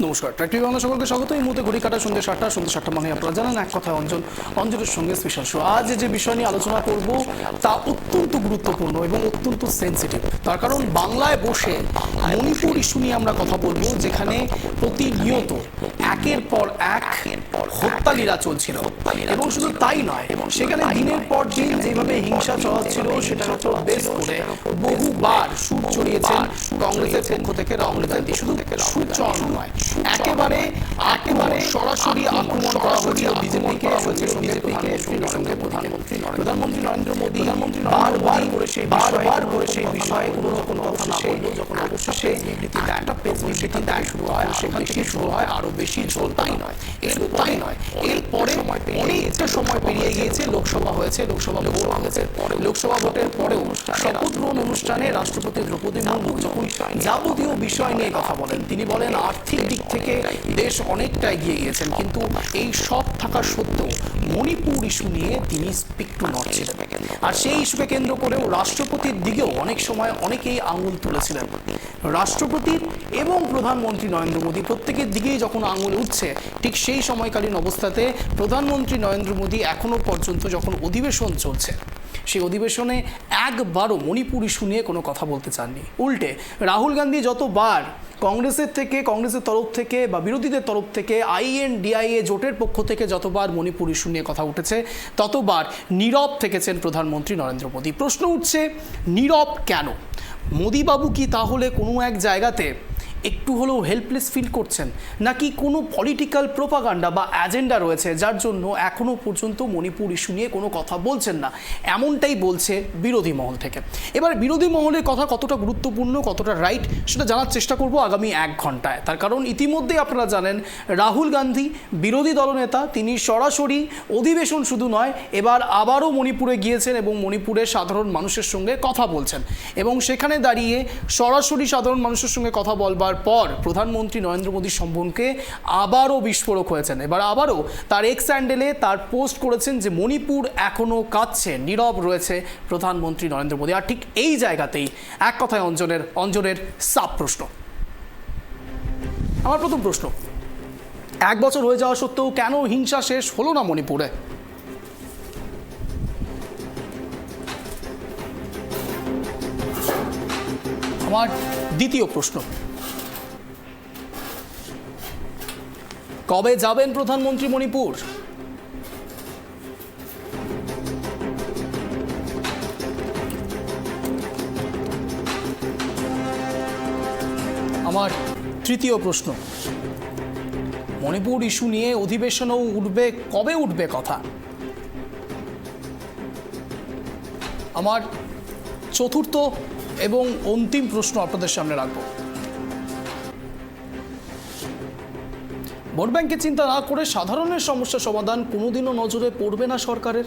নমস্কার, ট্র্যাক্টরি বাংলা সকলকে স্বাগত। এই মুহূর্তে ঘড়ি কাটা সন্ধ্যে 7টা মানে আপনারা জানেন এক কথায় অঞ্জনের সঙ্গে স্পেশাল শো। আজ যে বিষয় নিয়ে আলোচনা করব তা অত্যন্ত গুরুত্বপূর্ণ এবং অত্যন্ত সেন্সিটিভ। তার কারণ বাংলায় বসে মণিপুর ইস্যু নিয়ে আমরা কথা বলবো, যেখানে প্রতিনিয়ত একের পর এক হত্যালীলা চলছিল এবং শুধু তাই নয়, সেখানে দিনের পর দিন যেভাবে হিংসা চলাচ্ছিল সেটার উপর বেস করে বহুবার সুর চড়িয়েছেন কংগ্রেসের পক্ষ থেকে রাহুল গান্ধী। শুধু সুর চড়ানো নয়, একেবারে সরাসরি আক্রমণ করা হয়েছিল বিজেপিকে, প্রধানমন্ত্রী নরেন্দ্র মোদী বারবার করে সেই বিষয়ে কোনো রকম কথা না বলবো, যখন অবশেষে একটা প্রেস বিবৃতি দেয় শুরু হয়, সেখান থেকে শুরু হয় আরো বেশি ঝোল। তাই নয়, এরপরে অনেকটা সময় পেরিয়ে গিয়েছে, লোকসভা হয়েছে, লোকসভা ভোট হয়েছে, লোকসভা ভোটের পরেও শপথ গ্রহণ অনুষ্ঠানে রাষ্ট্রপতি দ্রৌপদী মুর্মু যখন যাবতীয় বিষয় নিয়ে কথা বলেন, তিনি বলেন আর্থিক দিক থেকে দেশ অনেকটা এগিয়ে গিয়েছেন, কিন্তু এই সব থাকা সত্ত্বেও মণিপুর ইস্যু নিয়ে তিনি স্পিক টু নট ছিলেন। আর সেই ইস্যুকে কেন্দ্র করেও রাষ্ট্রপতির দিকেও অনেক সময় অনেকেই আঙুল তুলেছিলেন। রাষ্ট্রপতির এবং প্রধানমন্ত্রী নরেন্দ্র মোদী প্রত্যেকের দিকেই যখন আঙুল উঠছে, ঠিক সেই সময়কালীন অবস্থাতে প্রধানমন্ত্রী নরেন্দ্র মোদী এখনো পর্যন্ত যখন অধিবেশন চলছে, সেই অধিবেশনে একবারও মণিপুর ইস্যু নিয়ে কোনো কথা বলতে চাননি। উল্টে রাহুল গান্ধী যতবার কংগ্রেসের তরফ থেকে বা বিরোধীদের তরফ থেকে INDIA জোটের পক্ষ থেকে যতবার মণিপুর ইস্যু নিয়ে কথা উঠেছে, ততবার নীরব থেকেছেন প্রধানমন্ত্রী নরেন্দ্র মোদী। প্রশ্ন উঠছে, নীরব কেন? মোদীবাবু কি তাহলে কোনো এক জায়গাতে একটু হলেও হেল্পলেস ফিল করছেন, নাকি কোনো পলিটিক্যাল প্রোপাগান্ডা বা অ্যাজেন্ডা রয়েছে যার জন্য এখনও পর্যন্ত মণিপুর ইস্যু নিয়ে কোনো কথা বলছেন না? এমনটাই বলছে বিরোধী মহল থেকে। এবার বিরোধী মহলের কথা কতটা গুরুত্বপূর্ণ, কতটা রাইট, সেটা জানার চেষ্টা করব আগামী 1 ঘন্টায়। তার কারণ ইতিমধ্যেই আপনারা জানেন রাহুল গান্ধী বিরোধী দলনেতা, তিনি সরাসরি অধিবেশন শুধু নয়, এবার আবারও মণিপুরে গিয়েছেন এবং মণিপুরের সাধারণ মানুষের সঙ্গে কথা বলছেন, এবং সেখানে দাঁড়িয়ে সরাসরি সাধারণ মানুষের সঙ্গে কথা বলবার পর প্রধানমন্ত্রী নরেন্দ্র মোদীর সম্বন্ধে আবারও বিস্ফোরক হয়েছেন। এবার আবারও তার এক্স হ্যান্ডেলে তার পোস্ট করেছেন যে মণিপুর এখনও কাঁদছে, নীরব রয়েছে প্রধানমন্ত্রী নরেন্দ্র মোদী। আর ঠিক এই জায়গাতেই এক কথায় অঞ্জনের সাব প্রশ্ন। আমার প্রথম প্রশ্ন, 1 বছর হয়ে যাওয়া সত্ত্বেও কেন হিংসা শেষ হলো না মণিপুরে? আমার দ্বিতীয় প্রশ্ন, কবে যাবেন প্রধানমন্ত্রী মণিপুর? আমার তৃতীয় প্রশ্ন, মণিপুর ইস্যু নিয়ে অধিবেশনও উঠবে, কবে উঠবে কথা? আমার চতুর্থ এবং অন্তিম প্রশ্ন আপনাদের সামনে রাখবো। ভোট ব্যাংকের চিন্তা না করে সাধারণের সমস্যা সমাধান কোনোদিনও নজরে পড়বে না সরকারের?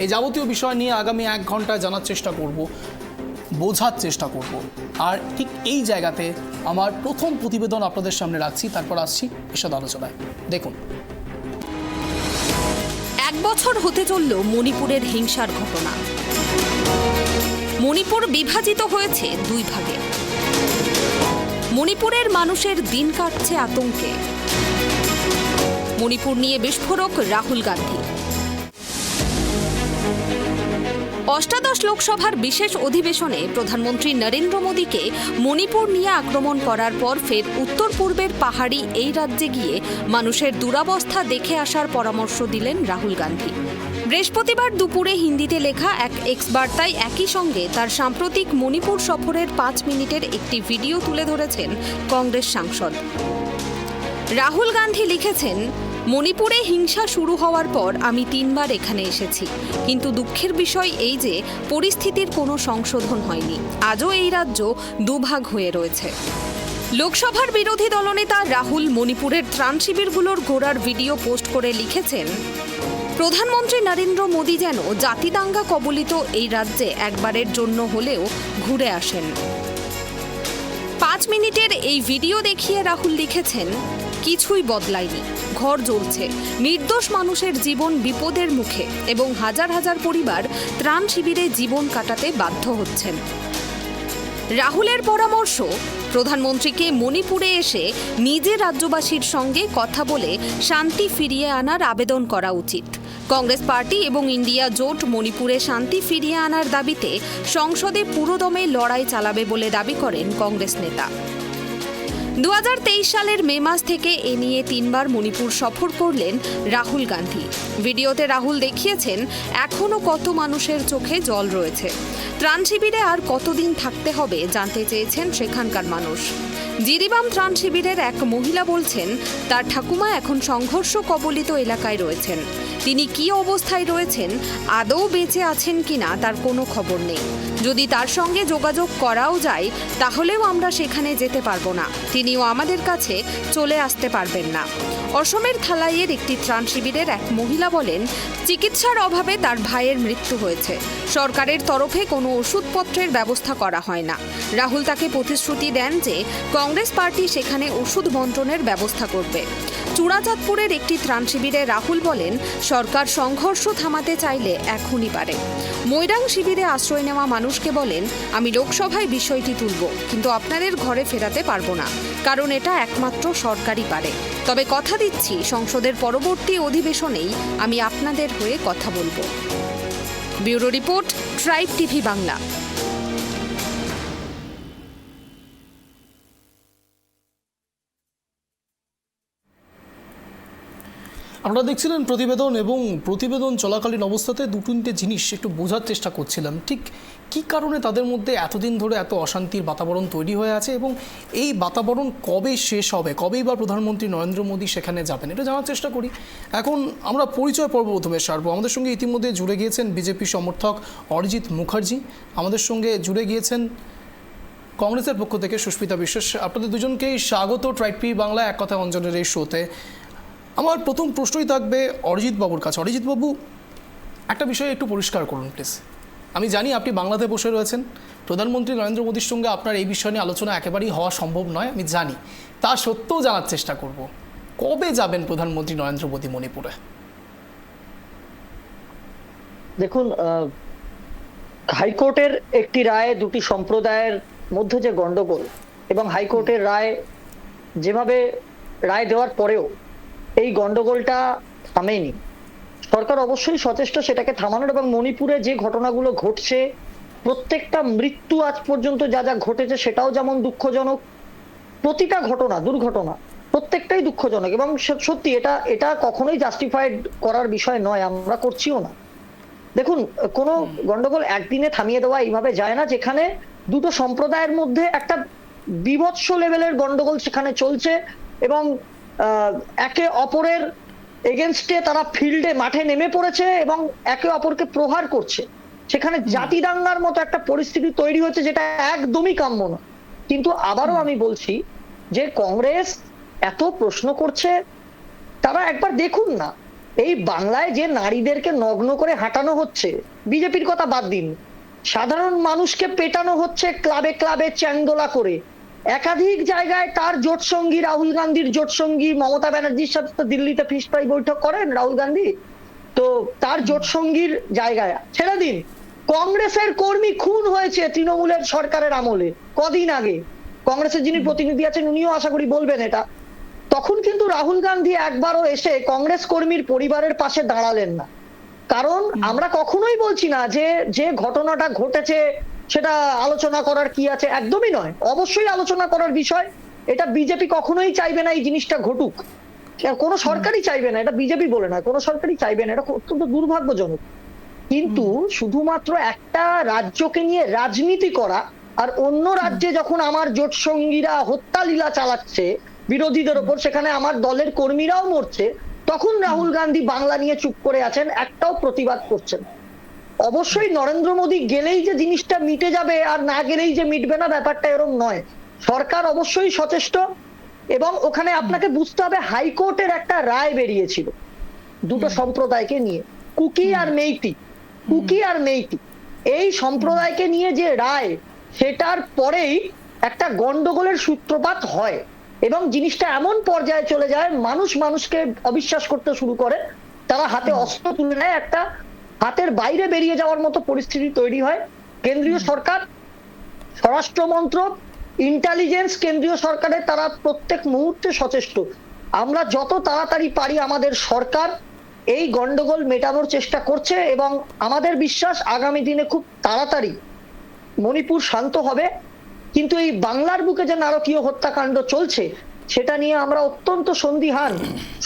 এই যাবতীয় বিষয় নিয়ে আগামী 1 ঘন্টায় জানার চেষ্টা করব, বোঝার চেষ্টা করব। আর ঠিক এই জায়গাতে আমার প্রথম প্রতিবেদন আপনাদের সামনে রাখছি, তারপর আসছি বিশদ আলোচনায়। দেখুন, 1 বছর হতে চলল মণিপুরের হিংসার ঘটনা। মণিপুর বিভাজিত হয়েছে 2 ভাগে। মণিপুরের মানুষের দিন কাটছে আতঙ্কে। মণিপুর নিয়ে বিস্ফোরক রাহুল গান্ধী। 8ম লোকসভার বিশেষ অধিবেশনে প্রধানমন্ত্রী নরেন্দ্র মোদীকে মণিপুর নিয়ে আক্রমণ করার পর ফের উত্তর পূর্বের পাহাড়ি এই রাজ্যে গিয়ে মানুষের দুরবস্থা দেখে আসার পরামর্শ দিলেন রাহুল গান্ধী। বৃহস্পতিবার দুপুরে হিন্দিতে লেখা এক এক্স বার্তায় একই সঙ্গে তার সাম্প্রতিক মণিপুর সফরের 5 মিনিটের একটি ভিডিও তুলে ধরেছেন কংগ্রেস সাংসদ। রাহুল গান্ধী লিখেছেন, মণিপুরে হিংসা শুরু হওয়ার পর আমি 3 বার এখানে এসেছি, কিন্তু দুঃখের বিষয় এই যে পরিস্থিতির কোনো সংশোধন হয়নি। আজও এই রাজ্য 2 ভাগ হয়ে রয়েছে। লোকসভার বিরোধী দলনেতা রাহুল মণিপুরের ত্রাণ শিবিরগুলোর ঘোরার ভিডিও পোস্ট করে লিখেছেন, প্রধানমন্ত্রী নরেন্দ্র মোদী যেন জাতিদাঙ্গা কবলিত এই রাজ্যে একবারের জন্য হলেও ঘুরে আসেন। 5 মিনিটের এই ভিডিও দেখিয়ে রাহুল লিখেছেন, কিছুই বদলায়নি, ঘর জ্বলছে, নির্দোষ মানুষের জীবন বিপদের মুখে এবং হাজার হাজার পরিবার ত্রাণ শিবিরে জীবন কাটাতে বাধ্য হচ্ছেন। রাহুলের পরামর্শ, প্রধানমন্ত্রীকে মণিপুরে এসে নিজে রাজ্যবাসীর সঙ্গে কথা বলে শান্তি ফিরিয়ে আনার আবেদন করা উচিত। কংগ্রেস পার্টি এবং ইন্ডিয়া জোট মণিপুরে শান্তি ফিরিয়ে আনার দাবিতে সংসদে পুরোদমে লড়াই চালাবে বলে দাবি করেন কংগ্রেস নেতা। 2023 সালের মে মাস থেকে এ নিয়ে 3 বার মণিপুর সফর করলেন রাহুল গান্ধী। ভিডিওতে রাহুল দেখিয়েছেন এখনও কত মানুষের চোখে জল রয়েছে। ত্রাণ শিবিরে আর কতদিন থাকতে হবে জানতে চেয়েছেন সেখানকার মানুষ। জিরিবাম ত্রাণ শিবিরের এক মহিলা বলছেন তার ঠাকুমা এখন সংঘর্ষ কবলিত এলাকায় রয়েছেন। তিনি কী অবস্থায় রয়েছেন, আদৌ বেঁচে আছেন কিনা তার কোনো খবর নেই। যদি তার সঙ্গে যোগাযোগ করাও যায় তাহলেও আমরা সেখানে যেতে পারবো না, তিনিও আমাদের কাছে চলে আসতে পারবেন না। অসমের থালাইয়ের একটি ত্রাণ শিবিরের এক মহিলা বলেন চিকিৎসার অভাবে তার ভাইয়ের মৃত্যু হয়েছে। সরকারের তরফে কোনো ওষুধপত্রের ব্যবস্থা করা হয় না। রাহুল তাকে প্রতিশ্রুতি দেন যে কংগ্রেস পার্টি সেখানে ওষুধ বন্টনের ব্যবস্থা করবে। চূড়াচাঁদপুরের একটি ত্রাণ শিবিরে রাহুল বলেন সরকার সংঘর্ষ থামাতে চাইলে এখনই পারে। মৈরাং শিবিরে আশ্রয় নেওয়া মানুষকে বলেন আমি লোকসভায় বিষয়টি তুলব, কিন্তু আপনাদের ঘরে ফেরাতে পারবো না, কারণ এটা একমাত্র সরকারই পারে। তবে কথা দিচ্ছি সংসদের পরবর্তী অধিবেশনেই আমি আপনাদের হয়ে কথা বলবো। Bureau report, tribe TV Bangla. আমরা দেখছিলেন প্রতিবেদন, এবং প্রতিবেদন চলাকালীন অবস্থাতে 2-3টে জিনিস একটু বোঝার চেষ্টা করছিলাম। ঠিক কী কারণে তাদের মধ্যে এতদিন ধরে এত অশান্তির বাতাবরণ তৈরি হয়ে আছে, এবং এই বাতাবরণ কবে শেষ হবে, কবেই বা প্রধানমন্ত্রী নরেন্দ্র মোদী সেখানে যাবেন, এটা জানার চেষ্টা করি। এখন আমরা পরিচয় পর্ব প্রথমে সারবো। আমাদের সঙ্গে ইতিমধ্যে জুড়ে গিয়েছেন বিজেপি সমর্থক অরিজিৎ মুখার্জি, আমাদের সঙ্গে জুড়ে গিয়েছেন কংগ্রেসের পক্ষ থেকে সুস্মিতা বিশ্বাস। আপনাদের দুজনকেই স্বাগত ট্রাইব টিভি বাংলা এক কথা অঞ্জনের এই শোতে। আমার প্রথম প্রশ্নই থাকবে অরিজিৎ বাবুর কাছে। অরিজিৎ বাবু, একটা বিষয় একটু পরিষ্কার করুন প্লিজ। আমি জানি আপনি বাংলাতে বসে রয়েছেন, প্রধানমন্ত্রী নরেন্দ্র মোদীর সঙ্গে আপনার এই বিষয় নিয়ে আলোচনা একেবারেই হওয়া সম্ভব নয়, আমি জানি। তা সত্ত্বেও জানার চেষ্টা করব, কবে যাবেন প্রধানমন্ত্রী নরেন্দ্র মোদী মণিপুরে? দেখুন, হাইকোর্টের একটি রায় দুটি সম্প্রদায়ের মধ্যে যে গন্ডগোল, এবং হাইকোর্টের রায় যেভাবে রায় দেওয়ার পরেও এই গন্ডগোলটা থামেনি। সরকার অবশ্যই সচেষ্ট সেটাকে থামানোর, এবং মণিপুরে যে ঘটনাগুলো ঘটছে প্রত্যেকটা মৃত্যু আজ পর্যন্ত যা যা ঘটেছে সেটাও যেমন দুঃখজনক, প্রতিটা ঘটনা দুর্ঘটনা প্রত্যেকটাই দুঃখজনক, এবং সত্যি এটা এটা কখনোই জাস্টিফাইড করার বিষয় নয়, আমরা করছিও না। দেখুন, কোনো গন্ডগোল একদিনে থামিয়ে দেওয়া এইভাবে যায় না। যেখানে দুটো সম্প্রদায়ের মধ্যে একটা বীভৎস লেভেলের গন্ডগোল সেখানে চলছে, এবং একে অপরের এগেনস্টে তারা ফিল্ডে মাঠে নেমে পড়েছে এবং একে অপরকে প্রহার করছে, সেখানে জাতি দাঙ্গার মতো একটা পরিস্থিতি তৈরি হচ্ছে, যেটা একদমই কাম্য না। কিন্তু আবারও আমি বলছি যে কংগ্রেস এত প্রশ্ন করছে, তারা একবার দেখুন না, এই বাংলায় যে নারীদেরকে নগ্ন করে হাঁটানো হচ্ছে, বিজেপির কথা বাদ দিন, সাধারণ মানুষকে পেটানো হচ্ছে ক্লাবে ক্লাবে চ্যাংদোলা করে। একাধিক জায়গায় তার জোট সঙ্গী, রাহুল গান্ধীর জোট সঙ্গী মমতা ব্যানার্জির সাথে তো দিল্লিতে ফিশ ফ্রাই বৈঠক করেন রাহুল গান্ধী, তো তার জোট সঙ্গীর জায়গায় ছেড়ে দিন। কংগ্রেসের কর্মী খুন হয়েছে তৃণমূলের সরকারের আমলে কদিন আগে, কংগ্রেসের যিনি প্রতিনিধি আছেন উনিও আশা করি বলবেন এটা। তখন কিন্তু রাহুল গান্ধী একবারও এসে কংগ্রেস কর্মীর পরিবারের পাশে দাঁড়ালেন না। কারণ আমরা কখনোই বলছি না যে যে ঘটনাটা ঘটেছে সেটা আলোচনা করার কি আছে, একদমই নয়, অবশ্যই আলোচনা করার বিষয়। এটা বিজেপি কখনোই চাইবে না এই জিনিসটা ঘটুক, কোনো সরকারই চাইবে না, এটা বিজেপি বলে না, কোনো সরকারই চাইবে না, এটা অত্যন্ত দুর্ভাগ্যজনক। কিন্তু শুধুমাত্র একটা রাজ্যকে নিয়ে রাজনীতি করা, আর অন্য রাজ্যে যখন আমার জোট সঙ্গীরা হত্যা লীলা চালাচ্ছে বিরোধীদের ওপর, সেখানে আমার দলের কর্মীরাও মরছে, তখন রাহুল গান্ধী বাংলা নিয়ে চুপ করে আছেন, একটাও প্রতিবাদ করছেন। অবশ্যই নরেন্দ্র মোদী গেলেই যে জিনিসটা মিটে যাবে আর না গেলেই যে মিটবে না, ব্যাপারটা এরকম নয়। সরকার অবশ্যই সচেষ্ট, এবং ওখানে আপনাকে বুঝতে হবে হাইকোর্টের একটা রায় বেরিয়েছিল দুটো সম্প্রদায়কে নিয়ে, কুকি আর মেইতি, এই সম্প্রদায়কে নিয়ে যে রায়, সেটার পরেই একটা গন্ডগোলের সূত্রপাত হয়, এবং জিনিসটা এমন পর্যায়ে চলে যায় মানুষ মানুষকে অবিশ্বাস করতে শুরু করে, তারা হাতে অস্ত্র তুলে নেয়, একটা হাতের বাইরে বেরিয়ে যাওয়ার মতো পরিস্থিতি তৈরি হয়। কেন্দ্রীয় সরকার, স্বরাষ্ট্র মন্ত্রক ইন্টেলিজেন্স কেন্দ্রীয় সরকারের তারা প্রত্যেক মুহূর্তে সচেষ্ট। আমরা যত তাড়াতাড়ি পারি আমাদের সরকার এই গন্ডগোল মেটানোর চেষ্টা করছে এবং আমাদের বিশ্বাস আগামী দিনে খুব তাড়াতাড়ি মণিপুর শান্ত হবে। কিন্তু এই বাংলার বুকে যে নারকীয় হত্যাকাণ্ড চলছে সেটা নিয়ে আমরা অত্যন্ত সন্দিহান।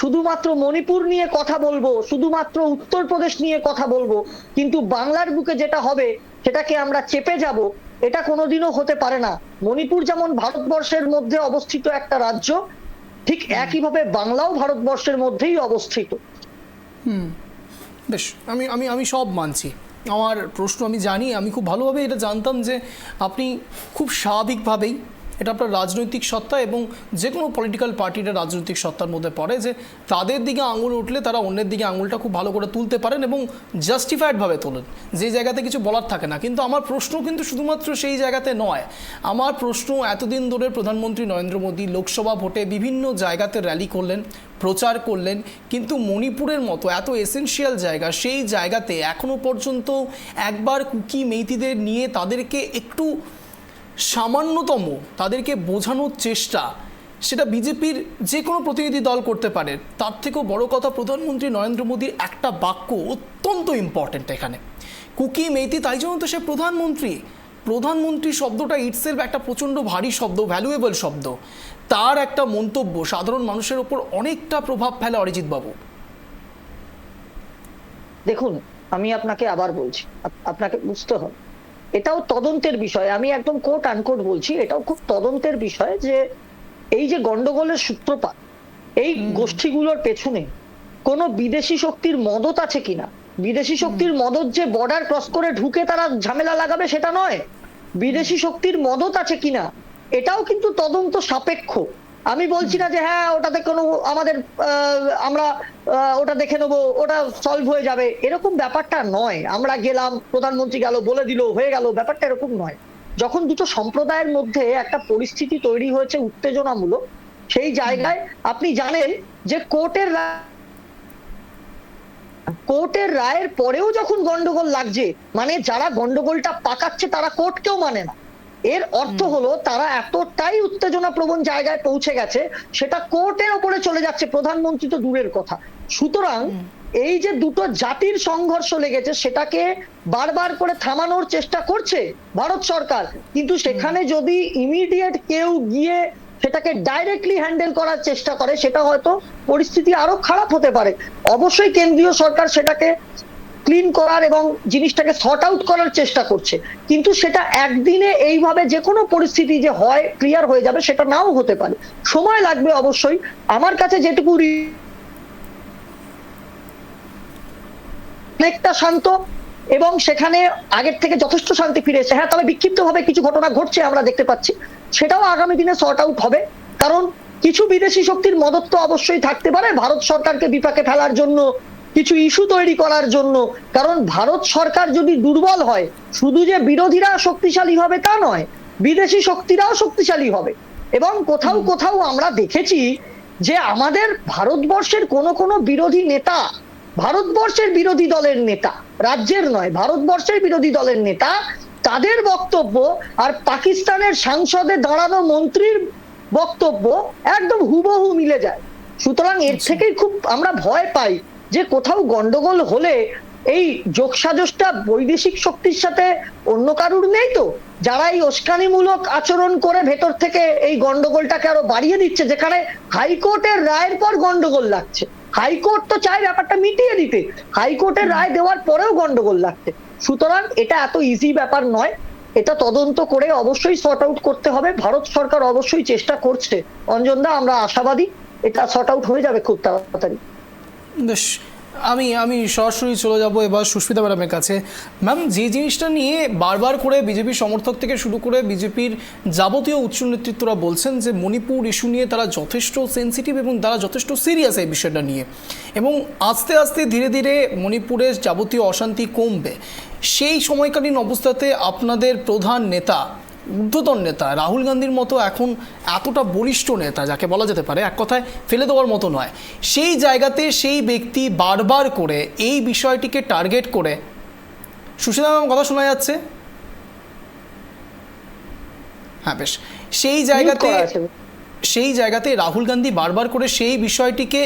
শুধুমাত্র মণিপুর নিয়ে কথা বলবো, শুধুমাত্র উত্তরপ্রদেশ নিয়ে কথা বলবো, কিন্তু বাংলার বুকে যেটা হবে সেটাকে আমরা চেপে যাব, এটা কোনোদিনও হতে পারে না। মণিপুর যেমন ভারতবর্ষের মধ্যে অবস্থিত একটা রাজ্য, ঠিক একইভাবে বাংলাও ভারতবর্ষের মধ্যেই অবস্থিত। বেশ, আমি আমি আমি সব মানছি। আমার প্রশ্ন, আমি জানি, আমি খুব ভালোভাবে এটা জানতাম যে আপনি খুব স্বাভাবিকভাবেই, এটা আপনার রাজনৈতিক সত্তা এবং যে কোনো পলিটিক্যাল পার্টিটা রাজনৈতিক সত্তার মধ্যে পড়ে, যে তাদের দিকে আঙুল উঠলে তারা অন্যের দিকে আঙুলটা খুব ভালো করে তুলতে পারেন এবং জাস্টিফাইডভাবে তোলেন, যে জায়গাতে কিছু বলার থাকে না। কিন্তু আমার প্রশ্ন কিন্তু শুধুমাত্র সেই জায়গাতে নয়। আমার প্রশ্ন, এতদিন ধরে প্রধানমন্ত্রী নরেন্দ্র মোদী লোকসভা ভোটে বিভিন্ন জায়গাতে র্যালি করলেন, প্রচার করলেন, কিন্তু মণিপুরের মতো এত এসেনশিয়াল জায়গা, সেই জায়গাতে এখনও পর্যন্ত একবার কুকি মেইতিদের নিয়ে তাদেরকে একটু সামান্যতম তাদেরকে বোঝানোর চেষ্টা, সেটা বিজেপির যে কোনো প্রতিনিধি দল করতে পারে। তার থেকেও বড় কথা, প্রধানমন্ত্রী নরেন্দ্র মোদীর একটা বাক্য অত্যন্ত ইম্পর্ট্যান্ট এখানে, কুকি মেইতি, তাই জন্য তো সে প্রধানমন্ত্রী। প্রধানমন্ত্রী শব্দটা ইটসেলফ একটা প্রচণ্ড ভারী শব্দ, ভ্যালুয়েবল শব্দ। তার একটা মন্তব্য সাধারণ মানুষের ওপর অনেকটা প্রভাব ফেলে। অরিজিৎ বাবু, দেখুন, আমি আপনাকে আবার বলছি, আপনাকে বুঝতে হবে এটাও তদন্তের বিষয়। আমি একদম কোট আনকোট বলছি, এটাও খুব তদন্তের বিষয় যে এই যে গন্ডগোলের সূত্রপাত, এই গোষ্ঠীগুলোর পেছনে কোনো বিদেশি শক্তির মদত আছে কিনা। বিদেশি শক্তির মদত যে বর্ডার ক্রস করে ঢুকে তারা ঝামেলা লাগাবে সেটা নয়, বিদেশি শক্তির মদত আছে কিনা এটাও কিন্তু তদন্ত সাপেক্ষ। আমি বলছি না যে হ্যাঁ ওটাতে কোনো আমাদের আমরা ওটা দেখে নেবো, ওটা সলভ হয়ে যাবে, এরকম ব্যাপারটা নয়। আমরা গেলাম, প্রধানমন্ত্রী গেল, বলে দিল, হয়ে গেল, ব্যাপারটা এরকম নয়। যখন দুটো সম্প্রদায়ের মধ্যে একটা পরিস্থিতি তৈরি হয়েছে উত্তেজনামূলক, সেই জায়গায় আপনি জানেন যে কোর্টের রায়ের পরেও যখন গন্ডগোল লাগছে, মানে যারা গন্ডগোলটা পাকাচ্ছে তারা কোর্টকেও মানে না। এর অর্থ হলো তারা এতটাই উত্তেজনা প্রবণ জায়গায় পৌঁছে গেছে, সেটা কোর্টের ওপরে চলে যাচ্ছে, প্রধানমন্ত্রী তো দূরের কথা। সুতরাং এই যে দুটো জাতির সংঘর্ষ লেগেছে সেটাকে বারবার করে থামানোর চেষ্টা করছে ভারত সরকার, কিন্তু সেখানে যদি ইমিডিয়েট কেউ গিয়ে সেটাকে ডাইরেক্টলি হ্যান্ডেল করার চেষ্টা করে, সেটা হয়তো পরিস্থিতি আরো খারাপ হতে পারে। অবশ্যই কেন্দ্রীয় সরকার সেটাকে ক্লিন করার এবং জিনিসটাকে সর্ট আউট করার চেষ্টা করছে, কিন্তু সেটা একদিনে এইভাবে যে কোনো পরিস্থিতি যে হয় ক্লিয়ার হয়ে যাবে সেটা নাও হতে পারে, সময় লাগবে অবশ্যই। আমার কাছে যেটুকু অনেকটা শান্ত এবং সেখানে আগের থেকে যথেষ্ট শান্তি ফিরে এসেছে। হ্যাঁ, তবে বিক্ষিপ্তভাবে কিছু ঘটনা ঘটছে আমরা দেখতে পাচ্ছি, সেটাও আগামী দিনে সর্ট আউট হবে। কারণ কিছু বিদেশি শক্তির মদত তো অবশ্যই থাকতে পারে ভারত সরকারকে বিপাকে ফেলার জন্য, কিছু ইস্যু তৈরি করার জন্য। কারণ ভারত সরকার যদি দুর্বল হয়, শুধু যে বিরোধীরা শক্তিশালী হবে তা নয়, বিদেশি শক্তিরাও শক্তিশালী হবে। এবং কোথাও কোথাও আমরা দেখেছি যে আমাদের ভারতবর্ষের কোনো বিরোধী নেতা, ভারতবর্ষের বিরোধী দলের নেতা, রাজ্যের নয়, ভারতবর্ষের বিরোধী দলের নেতা, তাদের বক্তব্য আর পাকিস্তানের সংসদে দাঁড়ানো মন্ত্রীর বক্তব্য একদম হুবহু মিলে যায়। সুতরাং এর থেকেই খুব আমরা ভয় পাই যে কোথাও গন্ডগোল হলে এই যোগসাজশটা বৈদেশিক শক্তির সাথে অন্য কারুর নেই তো, যারা এই উস্কানিমূলক আচরণ করে ভেতর থেকে এই গন্ডগোলটাকে আরো বাড়িয়ে দিচ্ছে, যেখানে হাইকোর্টের রায়ের পর গন্ডগোল লাগছে। হাইকোর্ট তো চায় ব্যাপারটা মিটিয়ে দিতে, হাইকোর্টের রায় দেওয়ার পরেও গন্ডগোল লাগছে। সুতরাং এটা এত ইজি ব্যাপার নয়, এটা তদন্ত করে অবশ্যই সর্ট আউট করতে হবে। ভারত সরকার অবশ্যই চেষ্টা করছে অঞ্জনদা, আমরা আশাবাদী এটা সর্ট আউট হয়ে যাবে খুব তাড়াতাড়ি। বেশ, আমি সরাসরি চলে যাব এবার সুস্মিতা ম্যাডামের কাছে। ম্যাম, যে জিনিসটা নিয়ে বারবার করে বিজেপির সমর্থক থেকে শুরু করে বিজেপির যাবতীয় উচ্চ নেতৃত্বরা বলছেন যে মণিপুর ইস্যু নিয়ে তারা যথেষ্ট সেন্সিটিভ এবং তারা যথেষ্ট সিরিয়াস এই বিষয়টা নিয়ে, এবং আস্তে আস্তে ধীরে ধীরে মণিপুরের যাবতীয় অশান্তি কমবে। সেই সময়কালীন অবস্থাতে আপনাদের প্রধান নেতা, ঊর্ধ্বতন নেতা রাহুল গান্ধীর মতো এখন এতটা বলিষ্ঠ নেতা, যাকে বলা যেতে পারে এক কথায় ফেলে দেওয়ার মতো নয়, সেই জায়গাতে সেই ব্যক্তি বারবার করে এই বিষয়টিকে টার্গেট করে, সুশীলা ম্যাম কথা শোনা যাচ্ছে? হ্যাঁ, বেশ, সেই জায়গাতে রাহুল গান্ধী বারবার করে সেই বিষয়টিকে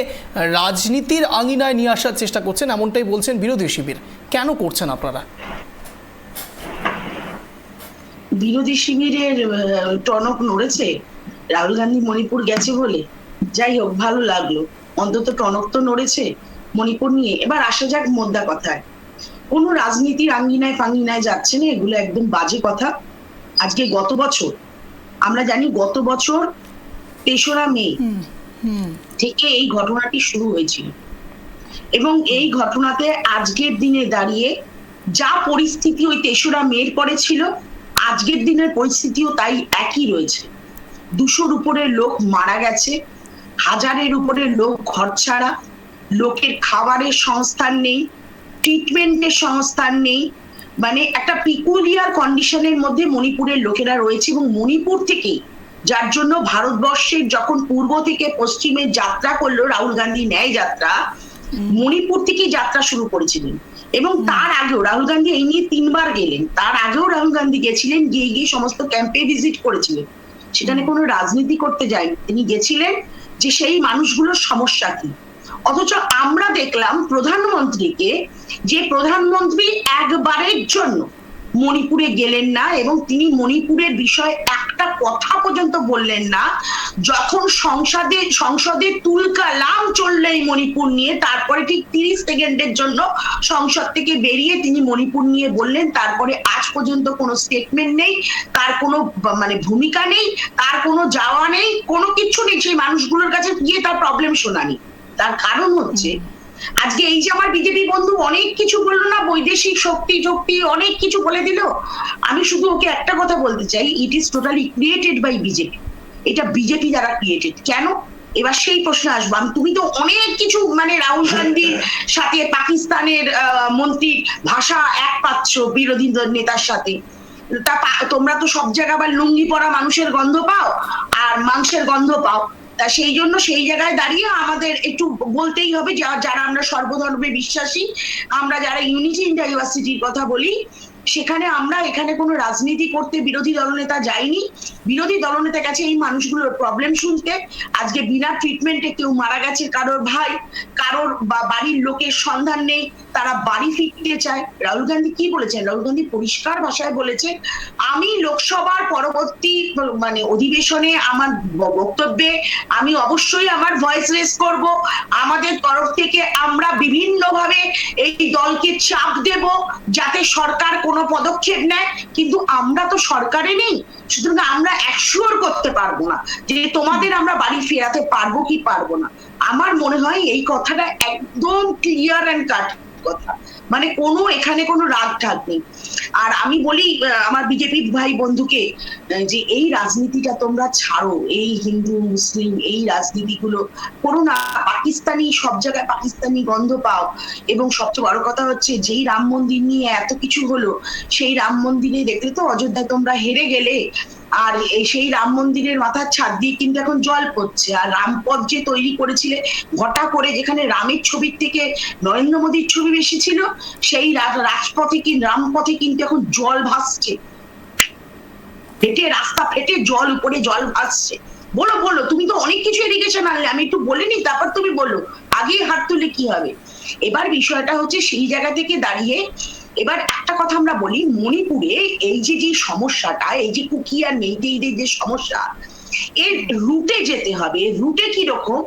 রাজনীতির আঙিনায় নিয়ে আসার চেষ্টা করছেন, এমনটাই বলছেন বিরোধী শিবির। কেন করছেন আপনারা? বিরোধী শিবিরের টনক নড়েছে রাহুল গান্ধী মণিপুর গেছে বলে? যাই হোক, ভালো লাগলো, অন্তত টনক তো নড়েছে মণিপুর নিয়ে। এবার আসা যাক মোদ্দা কথায়। কোনো রাজনীতির আঙ্গিনায় ফাঙ্গিনায় যাচ্ছে না, এগুলো একদম বাজে কথা। আজকে গত বছর, আমরা জানি গত বছর ৩রা মে থেকে এই ঘটনাটি শুরু হয়েছিল, এবং এই ঘটনাতে আজকের দিনে দাঁড়িয়ে যা পরিস্থিতি ওই ৩রা মের পরে ছিল, আজকের দিনের পরিস্থিতিও তাই একই রয়েছে। 200-র উপরে লোক মারা গেছে, 1000-এর উপরে লোক ঘর ছাড়া, লোকের খাবারের সংস্থান নেই, ট্রিটমেন্টের সংস্থান নেই। মানে একটা পিকুলিয়ার কন্ডিশনের মধ্যে মণিপুরের লোকেরা রয়েছে। এবং মণিপুর থেকে, যার জন্য ভারতবর্ষের যখন পূর্ব থেকে পশ্চিমে যাত্রা করলো রাহুল গান্ধী ন্যায় যাত্রা, মণিপুর থেকেই যাত্রা শুরু করেছিলেন। এবং তার আগেও রাহুল গান্ধী এই নিয়ে 3বার গেলেন। তার আগেও রাহুল গান্ধী গেছিলেন, গিয়ে সমস্ত ক্যাম্পে ভিজিট করেছিলেন। সেখানে কোনো রাজনীতি করতে যায়নি, তিনি গেছিলেন যে সেই মানুষগুলোর সমস্যা কি। অথচ আমরা দেখলাম প্রধানমন্ত্রীকে, যে প্রধানমন্ত্রী একবারের জন্য মণিপুরে গেলেন না, এবং তিনি মণিপুরের বিষয়ে একটা কথা পর্যন্ত বললেন না। যখন সংসদে তুলকালাম চললো এই মণিপুর নিয়ে, তারপরে ঠিক 30 সেকেন্ডের জন্য সংসদ থেকে বেরিয়ে তিনি মণিপুর নিয়ে বললেন। তারপরে আজ পর্যন্ত কোনো স্টেটমেন্ট নেই, তার কোনো ভূমিকা নেই, তার কোনো যাওয়া নেই, কোনো কিছু নেই সেই মানুষগুলোর কাছে গিয়ে তার প্রবলেম শোনানি। তার কারণ হচ্ছে, আজকে এই যে আমার বিজেপি বন্ধু অনেক কিছু বললো না, বৈদেশিক শক্তি অনেক কিছু বলে দিল, আমি শুধু ওকে একটা কথা বলতে চাই, it is totally created by BJP. এটা বিজেপি দ্বারা ক্রিয়েটেড। কেন? এবার সেই প্রশ্নে আসবো। তুমি তো অনেক কিছু, মানে রাহুল গান্ধীর সাথে পাকিস্তানের মন্ত্রীর ভাষা এক পাচ্ছ বিরোধী নেতার সাথে। তোমরা তো সব জায়গায় আবার লুঙ্গি পরা মানুষের গন্ধ পাও আর মাংসের গন্ধ পাও। তা সেই জন্য সেই জায়গায় দাঁড়িয়ে আমাদের একটু বলতেই হবে, যারা আমরা সর্বধর্মে বিশ্বাসী, আমরা যারা ইউনিটি ইন ডাইভার্সিটির কথা বলি, সেখানে আমরা এখানে কোনো রাজনীতি করতে বিরোধী দলনেতা যাইনি। বিরোধী দলনেতা গেছে এই মানুষগুলোর প্রবলেম শুনতে। আজকে বিনা ট্রিটমেন্টে কেউ মারা গেছে, কারোর ভাই, কারোর বাড়ির লোকের সন্ধান নেই, তারা বাড়ি ফিরতে চায়। রাহুল গান্ধী কি বলেছেন? রাহুল গান্ধী পরিষ্কার ভাষায় বলেছেন, আমি লোকসভার পরবর্তী অধিবেশনে আমার বক্তব্যে আমি অবশ্যই আমার ভয়েস রেজ করব। আমাদের তরফ থেকে আমরা বিভিন্নভাবে এই দলকে চাপ দেব যাতে সরকার কোনো পদক্ষেপ নেয়। কিন্তু আমরা তো সরকারে নেই, সুতরাং আমরা অ্যাসিওর করতে পারবো না যে তোমাদের আমরা বাড়ি ফেরাতে পারবো কি পারবো না। আমার মনে হয় এই কথাটা একদম ক্লিয়ার অ্যান্ড কাট কথা, মানে কোনো এখানে কোনো রাগ ঠাগ নেই। আর আমি বলি আমার বিজেপি ভাই বন্ধুকে যে এই রাজনীতিটা তোমরা ছাড়ো, এই হিন্দু মুসলিম এই রাজনীতিগুলো করো না। পাকিস্তানি, সব জায়গায় পাকিস্তানি গন্ধ পাও। এবং সবচেয়ে বড় কথা হচ্ছে, যেই রাম মন্দির নিয়ে এত কিছু হলো, সেই রাম মন্দিরে দেখলে তো অযোধ্যায় তোমরা হেরে গেলে, আর সেই রাম মন্দিরের মাথার ছাদ দিয়ে কিন্তু এখন জল পড়ছে। আর রামপথ যে তৈরি করেছিলে ঘটা করে, যেখানে রামের ছবির থেকে নরেন্দ্র মোদীর ছবি বেশি ছিল, সেই রাজপথে রামপথে কিন্তু এখন জল ভাসছে, ফেটে রাস্তা ফেটে জল উপরে জল ভাসছে। বলো তুমি তো অনেক কিছু এডুকেশন আনলে, আমি একটু বলে নি, তারপর তুমি বলো আগে হাত তুলে কি হবে। এবার বিষয়টা হচ্ছে সেই জায়গা থেকে দাঁড়িয়ে এবার একটা কথা আমরা বলি, মণিপুরে এই যে সমস্যাটা, এই যে কুকি আর মেইতেইদের যে সমস্যা, এর রুটে যেতে হবে। রুটে কি রকম?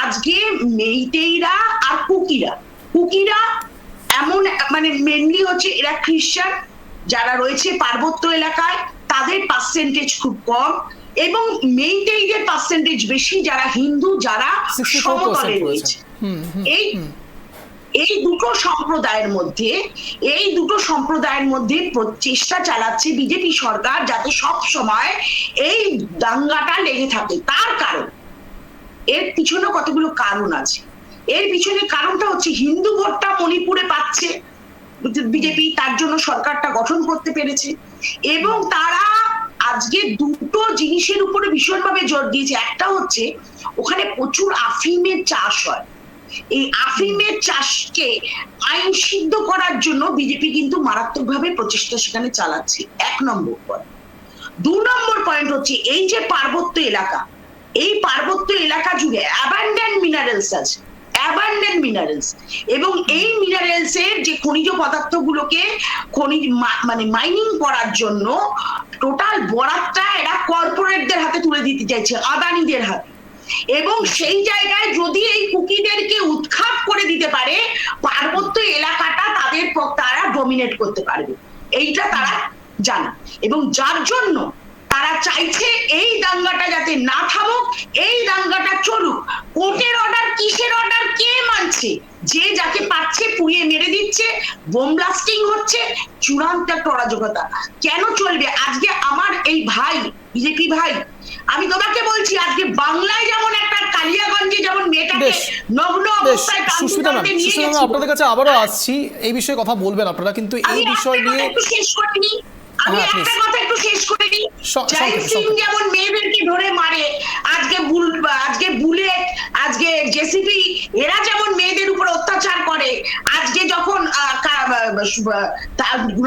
আজকে মেইতেইরা আর কুকিরা এমন, মানে মেনলি হচ্ছে এরা খ্রিস্টান যারা রয়েছে পার্বত্য এলাকায়, তাদের পার্সেন্টেজ খুব কম, এবং মেইতেইদের পার্সেন্টেজ বেশি যারা হিন্দু, যারা সমতলে রয়েছে। এই দুটো সম্প্রদায়ের মধ্যে চেষ্টা চালাচ্ছে বিজেপি সরকার যাতে সব সময় এই দাঙ্গাটা লেগে থাকে। তার কারণ, এর পিছনে কতগুলো কারণ আছে। এর পিছনে কারণটা হচ্ছে হিন্দু ভোটটা মণিপুরে পাচ্ছে বিজেপি, তার জন্য সরকারটা গঠন করতে পেরেছে। এবং তারা আজকে দুটো জিনিসের উপরে ভীষণভাবে জোর দিয়েছে। একটা হচ্ছে ওখানে প্রচুর আফিমের চাষ হয়, এই আফিমের চাষকে আইন সিদ্ধ করার জন্য বিজেপি কিন্তু মারাত্মকভাবে প্রচেষ্টা সেখানে চালাচ্ছে, 1 নম্বর পর। নম্বর পয়েন্ট হচ্ছে এই যে পার্বত্য এলাকা, এই পার্বত্য এলাকা জুড়ে অ্যাবান্ডেন্ট মিনারেলস আছে, অ্যাবান্ডেন্ট মিনারেলস, এবং এই মিনারেলস এর যে খনিজ পদার্থগুলোকে মানে মাইনিং করার জন্য টোটাল বরাতটা এরা কর্পোরেটদের হাতে তুলে দিতে চাইছে, আদানিদের হাতে। এবং সেই জায়গায় যদি এই কুকিদেরকে উৎখাত করে দিতে পারে, পার্বত্য এলাকাটা তারা ডমিনেট করতে পারবে, এইটা তারা জানে। এবং যার জন্য তারা চাইছে এই দাঙ্গাটা যাতে না থামুক, এই দাঙ্গাটা চলুক। কোর্টের অর্ডার, কিসের অর্ডার, কে মানছে? যে যাকে পাচ্ছে পুড়িয়ে মেরে দিচ্ছে, বোম ব্লাস্টিং হচ্ছে, চূড়ান্ত একটা অরাজকতা। কেন চলবে? আজকে আমার এই ভাই, বিজেপি ভাই, আমি তোমাকে বলছি, আজকে বাংলায় যেমন একটা কালিয়াগঞ্জে যেমন মেয়েটাকে নগ্ন অবস্থায় সুস্মিতা ম্যাম, আপনাদের কাছে আবারও আসছি, এই বিষয়ে কথা বলবেন আপনারা, কিন্তু এই বিষয় নিয়ে একটু শেষ করে নিই, আমি একটা কথা একটু শেষ করে নিই। জয় সিং যেমন মেয়েদেরকে ধরে মারে, আজকে বুলেট, আজকে জেসিপি, এরা যেমন মেয়েদের উপর অত্যাচার করে, আজকে যখন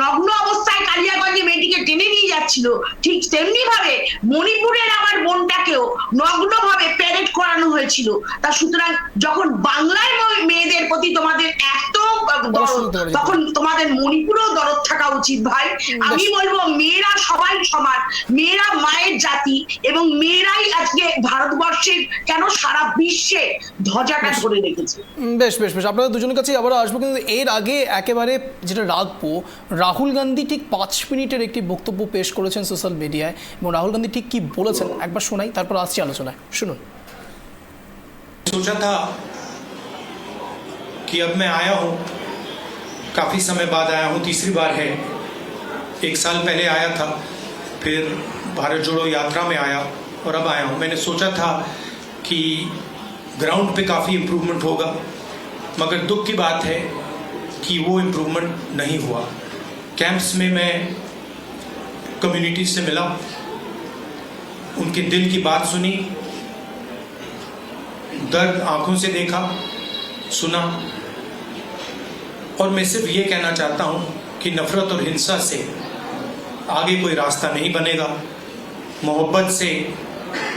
নগ্ন অবস্থায় কালিয়াগঞ্জে মেয়েটিকে টেনে নিয়ে যাচ্ছিল, ঠিক তেমনি ভাবে মণিপুরের আমার বোনটাকেও নগ্ন ভাবে প্যারেড করানো হয়েছিল। তা সুতরাং যখন বাংলায় মেয়েদের প্রতি তোমাদের এত দরদ, তখন তোমাদের মণিপুরেও দরদ থাকা উচিত ভাই। আমি বলবো মেয়েরা সবাই সমান, মেয়েরা মায়ের জাতি, এবং মেয়েরাই আজকে ভারতবর্ষের কেন সারা বিশ্বে ধ্বজাটা ধরে রেখেছে। বেশ বেশ বেশ, আপনাদের দুজনের কাছে আবারও আসবো, কিন্তু এর আগে একেবারে যেটা রাখবো, রাহুল গান্ধী ঠিক 5 মিনিটের একটি বক্তব্য পেশ করেছেন সোশ্যাল মিডিয়ায়, এবং রাহুল গান্ধী ঠিক কি বলেছেন একবার শোনাই, তারপর আসছি আলোচনায়, শুনুন। सोचा था कि अब मैं आया हूँ, काफ़ी समय बाद आया हूँ, तीसरी बार है। 1 साल पहले आया था, फिर भारत जोड़ो यात्रा में आया और अब आया हूँ। मैंने सोचा था कि ग्राउंड पे काफ़ी इम्प्रूवमेंट होगा, मगर दुख की बात है कि वो इम्प्रूवमेंट नहीं हुआ। कैंप्स में मैं कम्युनिटी से मिला, उनके दिल की बात सुनी, दर्द आंखों से देखा, सुना, और मैं सिर्फ ये कहना चाहता हूँ कि नफरत और हिंसा से आगे कोई रास्ता नहीं बनेगा। मोहब्बत से,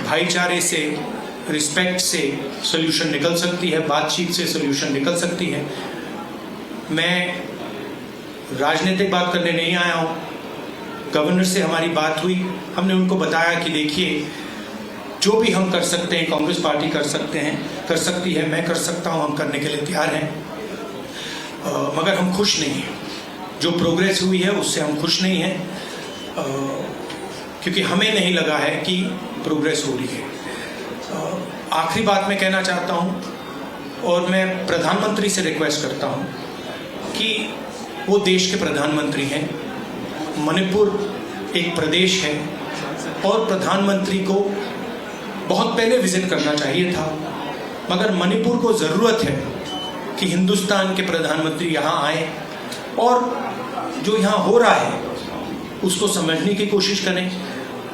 भाईचारे से, रिस्पेक्ट से सॉल्यूशन निकल सकती है, बातचीत से सॉल्यूशन निकल सकती है। मैं राजनीतिक बात करने नहीं आया हूँ। गवर्नर से हमारी बात हुई, हमने उनको बताया कि देखिए, जो भी हम कर सकते हैं, कांग्रेस पार्टी कर सकती है, मैं कर सकता हूँ, हम करने के लिए तैयार हैं, मगर हम खुश नहीं हैं। जो प्रोग्रेस हुई है उससे हम खुश नहीं हैं, क्योंकि हमें नहीं लगा है कि प्रोग्रेस हो रही है। आखिरी बात मैं कहना चाहता हूँ, और मैं प्रधानमंत्री से रिक्वेस्ट करता हूँ कि वो देश के प्रधानमंत्री हैं, मणिपुर एक प्रदेश है, और प्रधानमंत्री को बहुत पहले विजिट करना चाहिए था, मगर मणिपुर को ज़रूरत है कि हिंदुस्तान के प्रधानमंत्री यहाँ आए और जो यहाँ हो रहा है उसको समझने की कोशिश करें,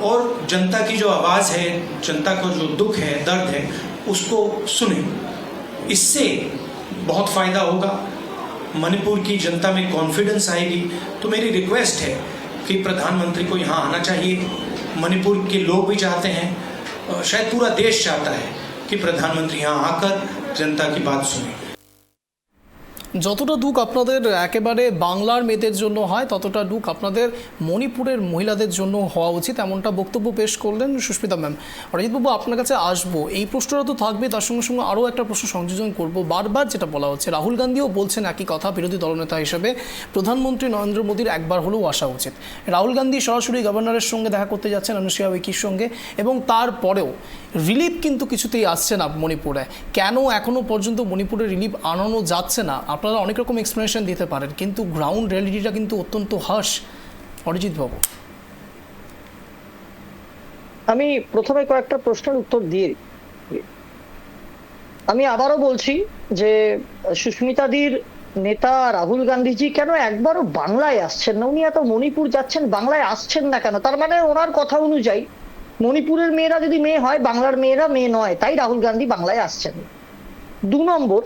और जनता की जो आवाज़ है, जनता का जो दुख है, दर्द है, उसको सुनें। इससे बहुत फ़ायदा होगा, मणिपुर की जनता में कॉन्फिडेंस आएगी। तो मेरी रिक्वेस्ट है कि प्रधानमंत्री को यहाँ आना चाहिए। मणिपुर के लोग भी चाहते हैं, शायद पूरा देश चाहता है कि प्रधानमंत्री यहाँ आकर जनता की बात सुने। যতটা দুঃখ আপনাদের একেবারে বাংলার মেয়েদের জন্য হয়, ততটা দুঃখ আপনাদের মণিপুরের মহিলাদের জন্য হওয়া উচিত, এমনটা বক্তব্য পেশ করলেন সুস্মিতা ম্যাম। অরিজিৎবাবু, আপনার কাছে আসবো, এই প্রশ্নটা তো থাকবে, তার সঙ্গে সঙ্গে আরও একটা প্রশ্ন সংযোজন করব। বারবার যেটা বলা হচ্ছে, রাহুল গান্ধীও বলছেন একই কথা, বিরোধী দলনেতা হিসেবে প্রধানমন্ত্রী নরেন্দ্র মোদীর একবার হলেও আসা উচিত। রাহুল গান্ধী সরাসরি গভর্নরের সঙ্গে দেখা করতে যাচ্ছেন, অনুসুয়া উইকির সঙ্গে, এবং তারপরেও রিলিফ কিন্তু কিছুতেই আসছে না মণিপুরে। কেন এখনও পর্যন্ত মণিপুরে রিলিফ আনানো যাচ্ছে না? আপনারা অনেক রকম এক্সপ্লেনেশন দিতে পারেন, কিন্তু গ্রাউন্ড রিয়ালিটিটা কিন্তু অত্যন্ত হার্শ। অরিজিৎ বাবু, আমি প্রথমে কয়েকটা প্রশ্নের উত্তর দিয়ে আমি আবারও বলছি যে সুস্মিতাদির নেতা রাহুল গান্ধীজি কেন একবারও বাংলায় আসছেন না? উনি এত মণিপুর যাচ্ছেন, বাংলায় আসছেন না কেন? তার মানে ওনার কথা অনুযায়ী মণিপুরের মেয়েরা যদি মেয়ে হয়, বাংলার মেয়েরা মেয়ে নয়, তাই রাহুল গান্ধী বাংলায় আসছেন। 2 নম্বর,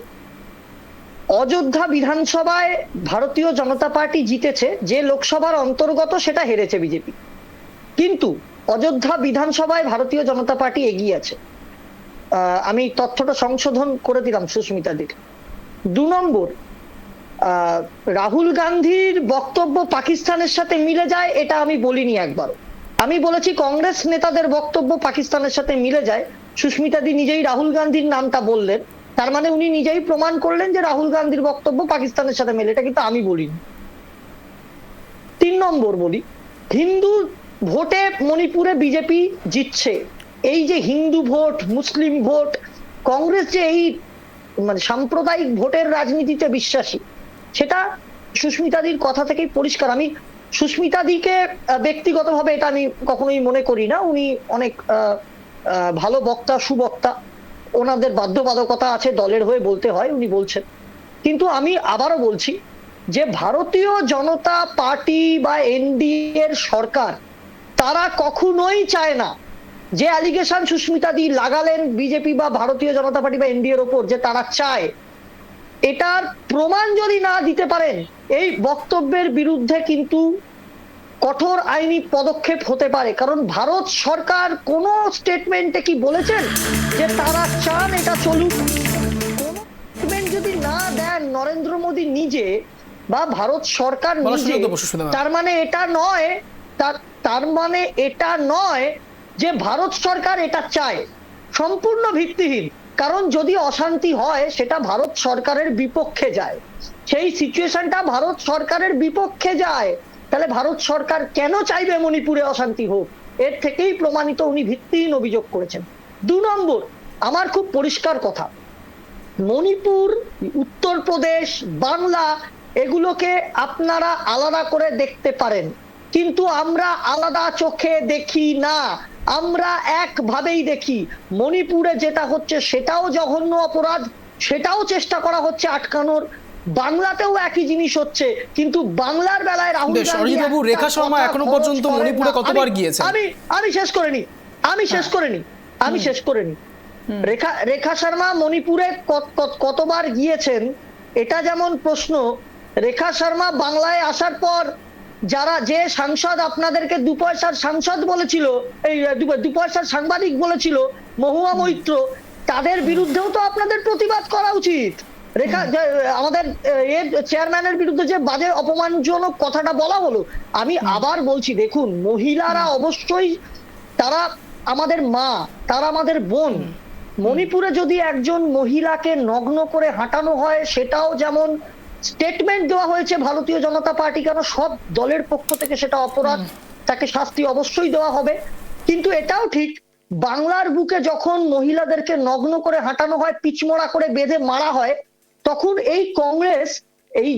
অযোধ্যা বিধানসভায় ভারতীয় জনতা পার্টি জিতেছে, যে লোকসভার অন্তর্গত সেটা হেরেছে বিজেপি। কিন্তু অযোধ্যা বিধানসভায় ভারতীয় জনতা পার্টি এগিয়ে আছে। আমি তথ্যটা সংশোধন করে দিলাম সুস্মিতা দিক। 2 নম্বর, রাহুল গান্ধীর বক্তব্য পাকিস্তানের সাথে মিলে যায় এটা আমি বলিনি একবারও। আমি বলেছি কংগ্রেস নেতাদের বক্তব্য পাকিস্তানের সাথে মিলে যায়। সুস্মিতা দি নিজেই রাহুল গান্ধীর নামটা বললেন, তার মানে উনি নিজেই প্রমাণ করলেন যে রাহুল গান্ধীর বক্তব্য পাকিস্তানের সাথে মেলে, এটা কিন্তু আমি বলিনি। 3 নম্বর বলি, হিন্দু ভোটে মণিপুরে বিজেপি জিতছে। এই যে হিন্দু ভোট, মুসলিম ভোট, কংগ্রেস যে এই মানে সাম্প্রদায়িক ভোটের রাজনীতিতে বিশ্বাসী, সেটা সুস্মিতাদির কথা থেকেই পরিষ্কার। আমি সুস্মিতাদিকে ব্যক্তিগতভাবে এটা আমি কখনোই মনে করি না, উনি অনেক ভালো বক্তা, সুবক্তা, ওনাদের বাধ্যবাধকতা আছে, দলের হয়ে বলতে হয়, উনি বলছেন। কিন্তু আমি আবারও বলছি যে ভারতীয় জনতা পার্টি বা এনডিএ এর সরকার তারা কখনোই চায় না যে অ্যালিগেশন সুস্মিতা দি লাগালেন বিজেপি বা ভারতীয় জনতা পার্টি বা এনডিএ এর ওপর, যে তারা চায়, এটার প্রমাণ যদি না দিতে পারেন এই বক্তব্যের বিরুদ্ধে কিন্তু কঠোর আইনি পদক্ষেপ হতে পারে। কারণ ভারত সরকার কোন স্টেটমেন্টে কি বলেছেন যে তারা চান এটা চলুক? কোন স্টেটমেন্ট যদি না দেন নরেন্দ্র মোদী নিজে বা ভারত সরকার নিজে, তার মানে এটা নয় যে ভারত সরকার এটা চায়। সম্পূর্ণ ভিত্তিহীন। কারণ যদি অশান্তি হয় সেটা ভারত সরকারের বিপক্ষে যায়, সেই সিচুয়েশনটা ভারত সরকারের বিপক্ষে যায়, তাহলে ভারত সরকার কেন চাইবে মণিপুরে অশান্তি হোক? এর থেকেই প্রমাণিত উনি ভিত্তিহীন অভিযোগ করেছেন। 2 নম্বর, আমার খুব পরিষ্কার কথা, মণিপুর, উত্তরপ্রদেশ, বাংলা এগুলোকে আপনারা আলাদা করে দেখতে পারেন, কিন্তু আমরা আলাদা চোখে দেখি না, আমরা একভাবেই দেখি। মণিপুরে যেটা হচ্ছে সেটাও জঘন্য অপরাধ, সেটাও চেষ্টা করা হচ্ছে আটকানোর। বাংলাতেও একই জিনিস হচ্ছে, কিন্তু বাংলার বেলায় রাহুল গান্ধী, রেখা শর্মা এখনো পর্যন্ত মণিপুরে কতবার গিয়েছেন? আমি শেষ করে নি। রেখা শর্মা মণিপুরে কতবার গিয়েছেন এটা যেমন প্রশ্ন, রেখা শর্মা বাংলায় আসার পর যে সাংসদ আপনাদেরকে 2 পয়সার সাংসদ বলেছিল, এই 2 পয়সার সাংবাদিক বলেছিল, মহুয়া মৈত্র, তাদের বিরুদ্ধেও তো আপনাদের প্রতিবাদ করা উচিত। আমাদের চেয়ারম্যানের বিরুদ্ধে যে বাজে অপমানজনক কথাটা বলা হলো, আমি আবার বলছি, দেখুন, মহিলারা অবশ্যই তারা আমাদের মা, তারা আমাদের বোন। মণিপুরে যদি একজন মহিলাকে নগ্ন করে হাঁটানো হয়, সেটাও যেমন স্টেটমেন্ট দেওয়া হয়েছে ভারতীয় জনতা পার্টি, কেন সব দলের পক্ষ থেকে সেটা অপরাধ, তাকে শাস্তি অবশ্যই দেওয়া হবে। কিন্তু এটাও ঠিক, বাংলার বুকে যখন মহিলাদেরকে নগ্ন করে হাঁটানো হয়, পিচমোড়া করে বেঁধে মারা হয়, তখন এই কংগ্রেস, এই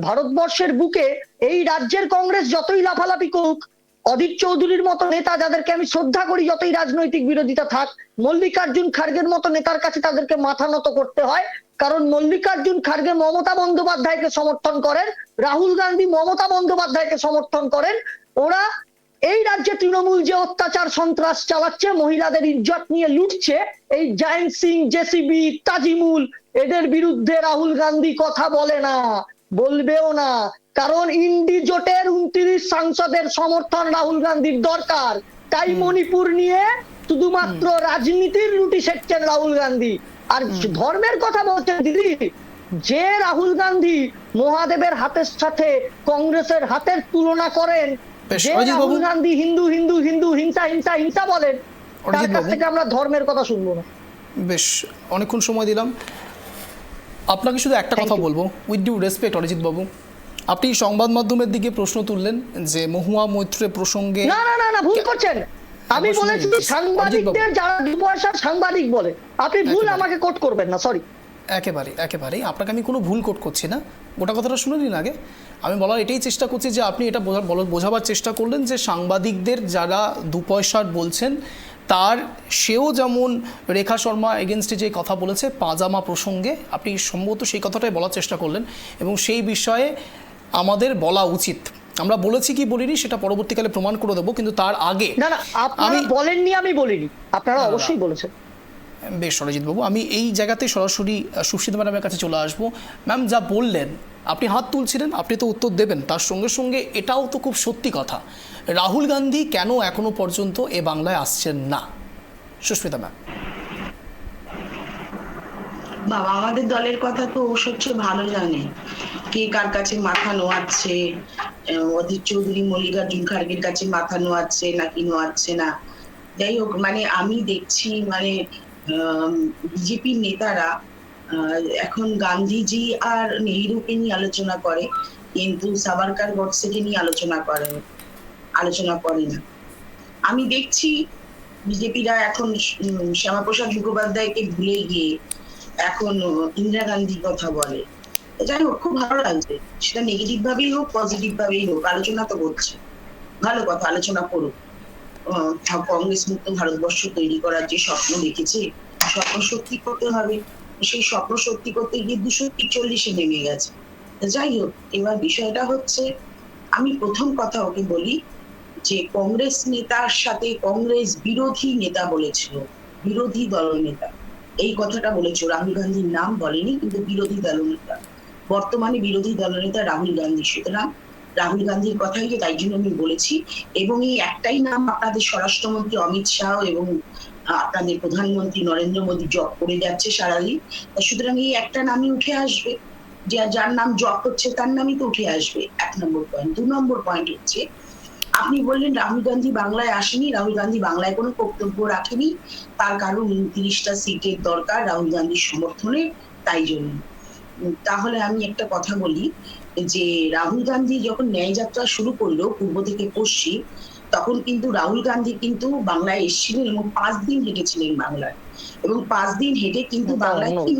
ভারতবর্ষের বুকে এই রাজ্যের কংগ্রেস যতই লাফালাফি করুক, অধীর চৌধুরীর মতো নেতা, যাদেরকে আমি শ্রদ্ধা করি, যতই রাজনৈতিক বিরোধিতা থাক, মল্লিকার্জুন খার্গের মতো নেতার কাছে তাদেরকে মাথা নত করতে হয়। কারণ মল্লিকার্জুন খার্গে মমতা বন্দ্যোপাধ্যায়কে সমর্থন করেন, রাহুল গান্ধী মমতা বন্দ্যোপাধ্যায়কে সমর্থন করেন। ওরা এই রাজ্যে তৃণমূল যে অত্যাচার সন্ত্রাস চালাচ্ছে, মহিলাদের ইজ্জত নিয়ে লুটছে, এই জয়ন্ত সিং, জেসিবি, তাজিমুল, এদের বিরুদ্ধে রাহুল গান্ধী কথা বলে না, বলবেও না। কারণ ইন্ডি জোটের 29 সাংসদের সমর্থন রাহুল গান্ধীর দরকার, তাই মণিপুর নিয়ে শুধুমাত্র রাজনীতির রুটি সেকছেন রাহুল গান্ধী। আর ধর্মের কথা বলছেন দিদি, যে রাহুল গান্ধী মহাদেবের হাতের সাথে কংগ্রেসের হাতের তুলনা করেন, যে রাহুল গান্ধী হিন্দু হিন্দু হিন্দু, হিংসা হিংসা হিংসা বলেন, তার কাছ থেকে আমরা ধর্মের কথা শুনবো না। বেশ, অনেকক্ষণ সময় দিলাম আপনাকে, শুধু একটা কথা বলবো, উইথ ডিউ রেসপেক্ট অরিজিৎ বাবু, আপনি সংবাদ মাধ্যমের দিকে প্রশ্ন তুললেন যে মহুয়া মৈত্রের প্রসঙ্গে। না না না, ভুল করছেন। আমি বলেছি সাংবাদিকদের যারা 2 পয়সার সাংবাদিক বলে, আপনি ভুল আমাকে কোট করবেন না, সরি। একেবারে আপনাকে আমি কোনো ভুল কোট করছি না, গোটা কথাটা শুনে নিন আগে। আমি বলার এটাই চেষ্টা করছি যে আপনি এটা বোঝাবার চেষ্টা করলেন যে সাংবাদিকদের যারা 2 পয়সার বলছেন, তার সেও যেমন রেখা শর্মা এগেনস্টে যে কথা বলেছে পাজামা প্রসঙ্গে, আপনি সম্ভবত সেই কথাটাই বলার চেষ্টা করলেন, এবং সেই বিষয়ে আমাদের বলা উচিত। আমরা বলেছি কি বলিনি সেটা পরবর্তীকালে প্রমাণ করে দেবো, কিন্তু তার আগে না না, আপনি বলেননি, আমি বলিনি, আপনারা অবশ্যই বলেছেন। বেশ অরিজিৎ বাবু, আমি এই জায়গাতে সরাসরি সুস্মিতা ম্যাডামের কাছে চলে আসবো। ম্যাম, যা বললেন আপনি হাত তুলছিলেন, আপনি তো উত্তর দেবেন, তার সঙ্গে সঙ্গে এটাও তো খুব সত্যি কথা, রাহুল গান্ধী কেন এখনো পর্যন্ত এ বাংলায় আসছেন না? সুস্মিতা ম্যাম। বাবা, আমাদের দলের কথা তো ও সবচেয়ে ভালো জানে, কে কার কাছে মাথা নোয়াচ্ছে। অধীর চৌধুরী মল্লিকার্জুন খাড়গের কাছে মাথা নোয়াচ্ছে নাকি নোয়াচ্ছে না। যাই হোক, মানে আমি দেখছি মানে বিজেপির নেতারা এখন গান্ধীজি আর নেহরুকে নিয়ে আলোচনা করে, কিন্তু সাভারকার গডসেকে নিয়ে আলোচনা করে না। আমি দেখছি বিজেপিরা এখন শ্যামাপ্রসাদ মুখোপাধ্যায়কে ভুলে গিয়ে এখন ইন্দিরা গান্ধীর কথা বলে। যাই হোক, খুব ভালো লাগছে, সেটা নেগেটিভ ভাবেই হোক পজিটিভ ভাবেই হোক, আলোচনা তো করছে, ভালো কথা, আলোচনা করুক। কংগ্রেস মুক্ত ভারতবর্ষ তৈরি করার যে স্বপ্ন দেখেছে, স্বপ্ন সত্যি করতে হবে। সেই স্বপ্ন সত্যি করতে গিয়ে 243-এ নেমে গেছে। যাই হোক, এবার বিষয়টা হচ্ছে, আমি প্রথম কথা ওকে বলি যে কংগ্রেস নেতার সাথে কংগ্রেস বিরোধী নেতা বলেছিল, বিরোধী দলনেতা, এই কথাটা বলেছিল, রাহুল গান্ধীর নাম বলেনি, কিন্তু বিরোধী দলনেতা। বর্তমানে বিরোধী দলনেতা রাহুল গান্ধী, সুতরাং রাহুল গান্ধীর কথাই যে, তাই জন্য আমি বলেছি। এবং এই একটাই নাম আপনাদের স্বরাষ্ট্রমন্ত্রী অমিত শাহ এবং আপনাদের প্রধানমন্ত্রী নরেন্দ্র মোদী জপ করে যাচ্ছে সারাদিন, সুতরাং এই একটা নামই উঠে আসবে, যে যার নাম জপ হচ্ছে তার নামই তো উঠে আসবে। 1 নম্বর পয়েন্ট। 2 নম্বর পয়েন্ট হচ্ছে, আপনি বললেন রাহুল গান্ধী বাংলায় আসেনি, রাহুল গান্ধী বাংলায় কোনো বক্তব্য রাখেনি, তার কারণ 29টা সিটের দরকার রাহুল গান্ধীর সমর্থনে, তাই জন্য। তাহলে আমি একটা কথা বলি যে রাহুল গান্ধী যখন ন্যায় যাত্রা শুরু করলো পূর্ব থেকে পশ্চিম, তখন কিন্তু রাহুল গান্ধী কিন্তু বাংলায় এসেছিলেন এবং 5 দিন হেঁটেছিলেন বাংলায়, এবং 5 দিন হেঁটে কিন্তু বাংলায় কি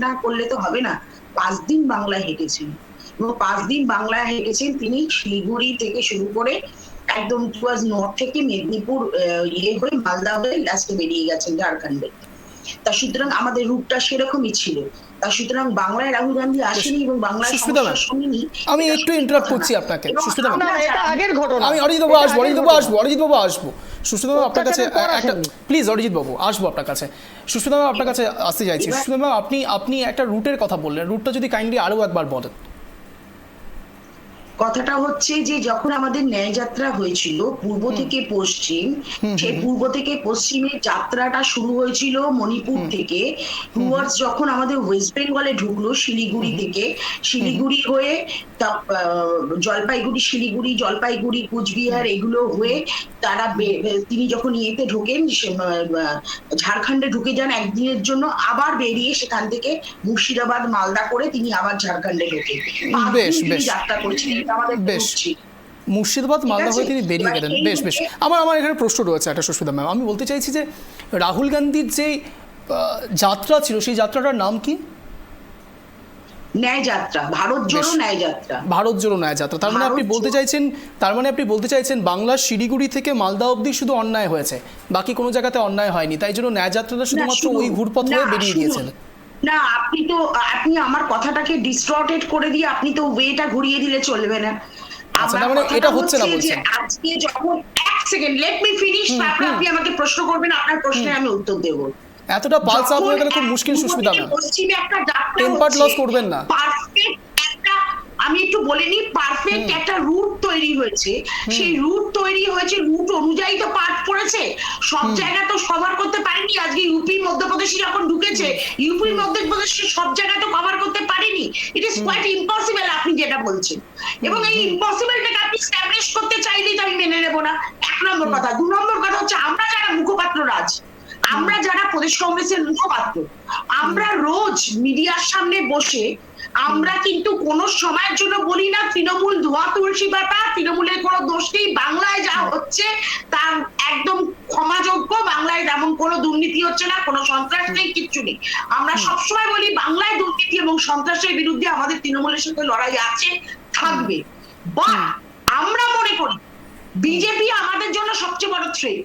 না করলে তো হবে না, 5 দিন বাংলায় হেঁটেছিলেন। এবং 5 দিন বাংলায় হেঁটেছেন তিনি, শিলিগুড়ি থেকে শুরু করে একদম টুয়ার্ডস নর্থ থেকে মেদিনীপুর হয়ে মালদা হয়ে লাস্টে বেরিয়ে গেছেন ঝাড়খণ্ডে। তা সুতরাং আমাদের রূপটা সেরকমই ছিল। তা সুতরাং বাংলায় রাহুল গান্ধী আসেনি এবং বাংলায় সমস্যা শুনিনি। আমি একটু ইন্টারাপ্ট করছি আপনাকে, সুস্মিতা ম্যাম। এটা আগের ঘটনা। আমি অরিজিৎ বাবু আসবো। সুস্মিতা ম্যাম আপনার কাছে একটা, প্লিজ অরিজিৎ বাবু আসবো আপনার কাছে। সুস্মিতা ম্যাম আপনার কাছে আসতে চাইছি। সুস্মিতা ম্যাম, আপনি একটা রুটের কথা বললেন, রুটটা যদি কাইন্ডলি আরো একবার বলেন। কথাটা হচ্ছে যে যখন আমাদের ন্যায় যাত্রা হয়েছিল পূর্ব থেকে পশ্চিম, সেই পূর্ব থেকে পশ্চিমের যাত্রাটা শুরু হয়েছিল মণিপুর থেকে, টুয়ার্ডস যখন আমাদের ওয়েস্ট বেঙ্গলে ঢুকলো শিলিগুড়ি থেকে, শিলিগুড়ি হয়ে জলপাইগুড়ি, কুচবিহার এগুলো হয়ে তারা তিনি যখন ইয়েতে ঢোকেন, ঝাড়খণ্ডে ঢুকে যান একদিনের জন্য, আবার বেরিয়ে সেখান থেকে মুর্শিদাবাদ মালদা করে তিনি আবার ঝাড়খণ্ডে ঢোকেন। যাত্রা করছিলেন, বেশ, মুর্শিদাবাদ মালদা হয়ে তিনি বেরিয়ে গেলেন। বেশ, আমার এখানে প্রশ্ন রয়েছে একটা, সুস্মিতা ম্যাম। আমি বলতে চাইছি যে রাহুল গান্ধীর যে যাত্রা ছিল, সেই যাত্রাটার নাম কি? ন্যায় যাত্রা, ভারত জোড়ো ন্যায় যাত্রা। তার মানে আপনি বলতে চাইছেন বাংলার শিলিগুড়ি থেকে মালদা অবধি শুধু অন্যায় হয়েছে, বাকি কোনো জায়গাতে অন্যায় হয়নি, তাই জন্য ন্যায় যাত্রাটা শুধুমাত্র ওই ঘুরপথ হয়ে বেরিয়ে গিয়েছেন। না, আপনি আমার কথাটাকে ডিস্টর্টেড করে দিয়ে আপনি তো ওয়েটা ঘুরিয়ে দিলে চলবে না। মানে এটা হচ্ছে না বলছেন। আজকে যখন, এক সেকেন্ড, লেট মি ফিনিশ, তারপর আপনি আমাকে প্রশ্ন করবেন, আপনার প্রশ্নের আমি উত্তর দেব। এতটা পালস আপ হয়ে গেলে খুব মুশকিল, সুস্মিতা ম্যাম। পশ্চিমে একটা যাত্রা টেম্পার লস করবেন না। পারফেক্ট একটা, আমি একটু বলে নিই, পারফেক্ট একটা রুট তৈরি হয়েছে। সেই রুট তৈরি হয়েছে, রুট অনুযায়ী তো পাঠ পড়েছে, সব জায়গা তো কভার করতে পারেনি। আজকে ইউপি মধ্যপ্রদেশে যখন ঢুকেছে, ইউপি মধ্যপ্রদেশে সব জায়গা তো কভার করতে পারেনি। ইট ইজ কোয়াইট ইম্পসিবল আপনি যেটা বলছেন, এবং এই ইম্পসিবলটাকে আপনি এস্টাবলিশ করতে চাইলেই তো আমি মেনে নেব না, 1 নম্বর কথা। 2 নম্বর কথা হচ্ছে, আমরা যারা মুখপাত্র রাজ, আমরা যারা প্রদেশ কংগ্রেসের মুখপাত্র, আমরা রোজ মিডিয়ার সামনে বসে আমরা কিন্তু কোনো সময়ের জন্য বলি না তৃণমূল ধোয়া তুলসী পাতা, তৃণমূলের কোনো দোষ নেই, বাংলায় যা হচ্ছে তার একদম ক্ষমাযোগ্য, বাংলায় তেমন কোনো দুর্নীতি হচ্ছে না, কোনো সন্ত্রাস নেই, কিচ্ছু নেই। আমরা সবসময় বলি বাংলায় দুর্নীতি এবং সন্ত্রাসের বিরুদ্ধে আমাদের তৃণমূলের সাথে লড়াই আছে, থাকবে। বাট আমরা মনে করি বিজেপি আমাদের জন্য সবচেয়ে বড় থ্রেট,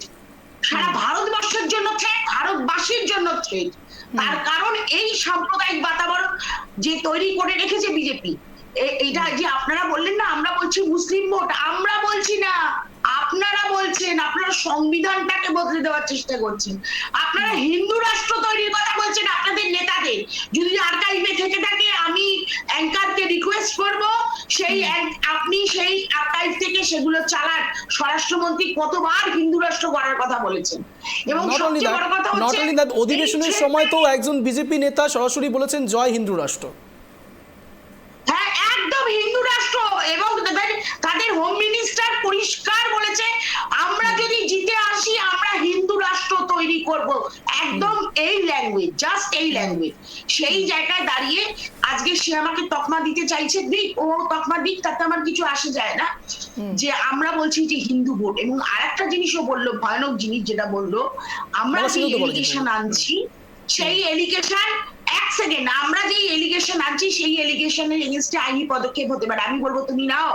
সারা ভারতবর্ষের জন্য থ্রেট, ভারতবাসীর জন্য থ্রেট। তার কারণ এই সাম্প্রদায়িক বাতাবরণ যে তৈরি করে রেখেছে বিজেপি। এইটা যে আপনারা বললেন না, আমরা বলছি মুসলিম ভোট, আমরা বলছি না, আপনারা বলছেন। আপনারা সংবিধানটাকে বদলে দেওয়ার চেষ্টা করছেন, আপনারা হিন্দু রাষ্ট্র তৈরির কথা বলছেন আপনাদের নেতাদের। যদি আর্কাইভে থেকে থাকে, আমি অ্যাঙ্কারকে চালাক স্বরাষ্ট্রমন্ত্রী কতবার হিন্দু রাষ্ট্র গড়ার কথা বলেছেন, এবং নট অনলি সবচেয়ে বড় কথা দ্যাট, নট হচ্ছে অনলি দ্যাট, অধিবেশনের এই যে- সময় তো একজন বিজেপি নেতা সরাসরি বলেছেন জয় হিন্দু রাষ্ট্র। হ্যাঁ, একদম হিন্দু রাষ্ট্র, এবং তাদের হোম মিনিস্টার পরিষ্কার বলেছে আমরা যদি জিতে আসি আমরা হিন্দু রাষ্ট্র তৈরি করব, একদম এই ল্যাঙ্গুয়েজ, জাস্ট এই ল্যাঙ্গুয়েজ। সেই জায়গায় দাঁড়িয়ে আজকে সে আমাকে তকমা দিতে চাইছে, দিক, ও তকমা দিক, তাতে আমার কিছু আসে যায় না, যে আমরা বলছি যে হিন্দু ভোট। এবং আরেকটা জিনিসও বললো, ভয়ানক জিনিস যেটা বললো, আমরা বলা যে শুরু তো বলো এলিগেশন আনছি সেই এলিগেশন, এক সেকেন্ড, আমরা যে এলিগেশন আনছি সেই এলিগেশনের এগেইনস্টে আইনি পদক্ষেপ হতে পারে। আমি বলবো তুমি নাও,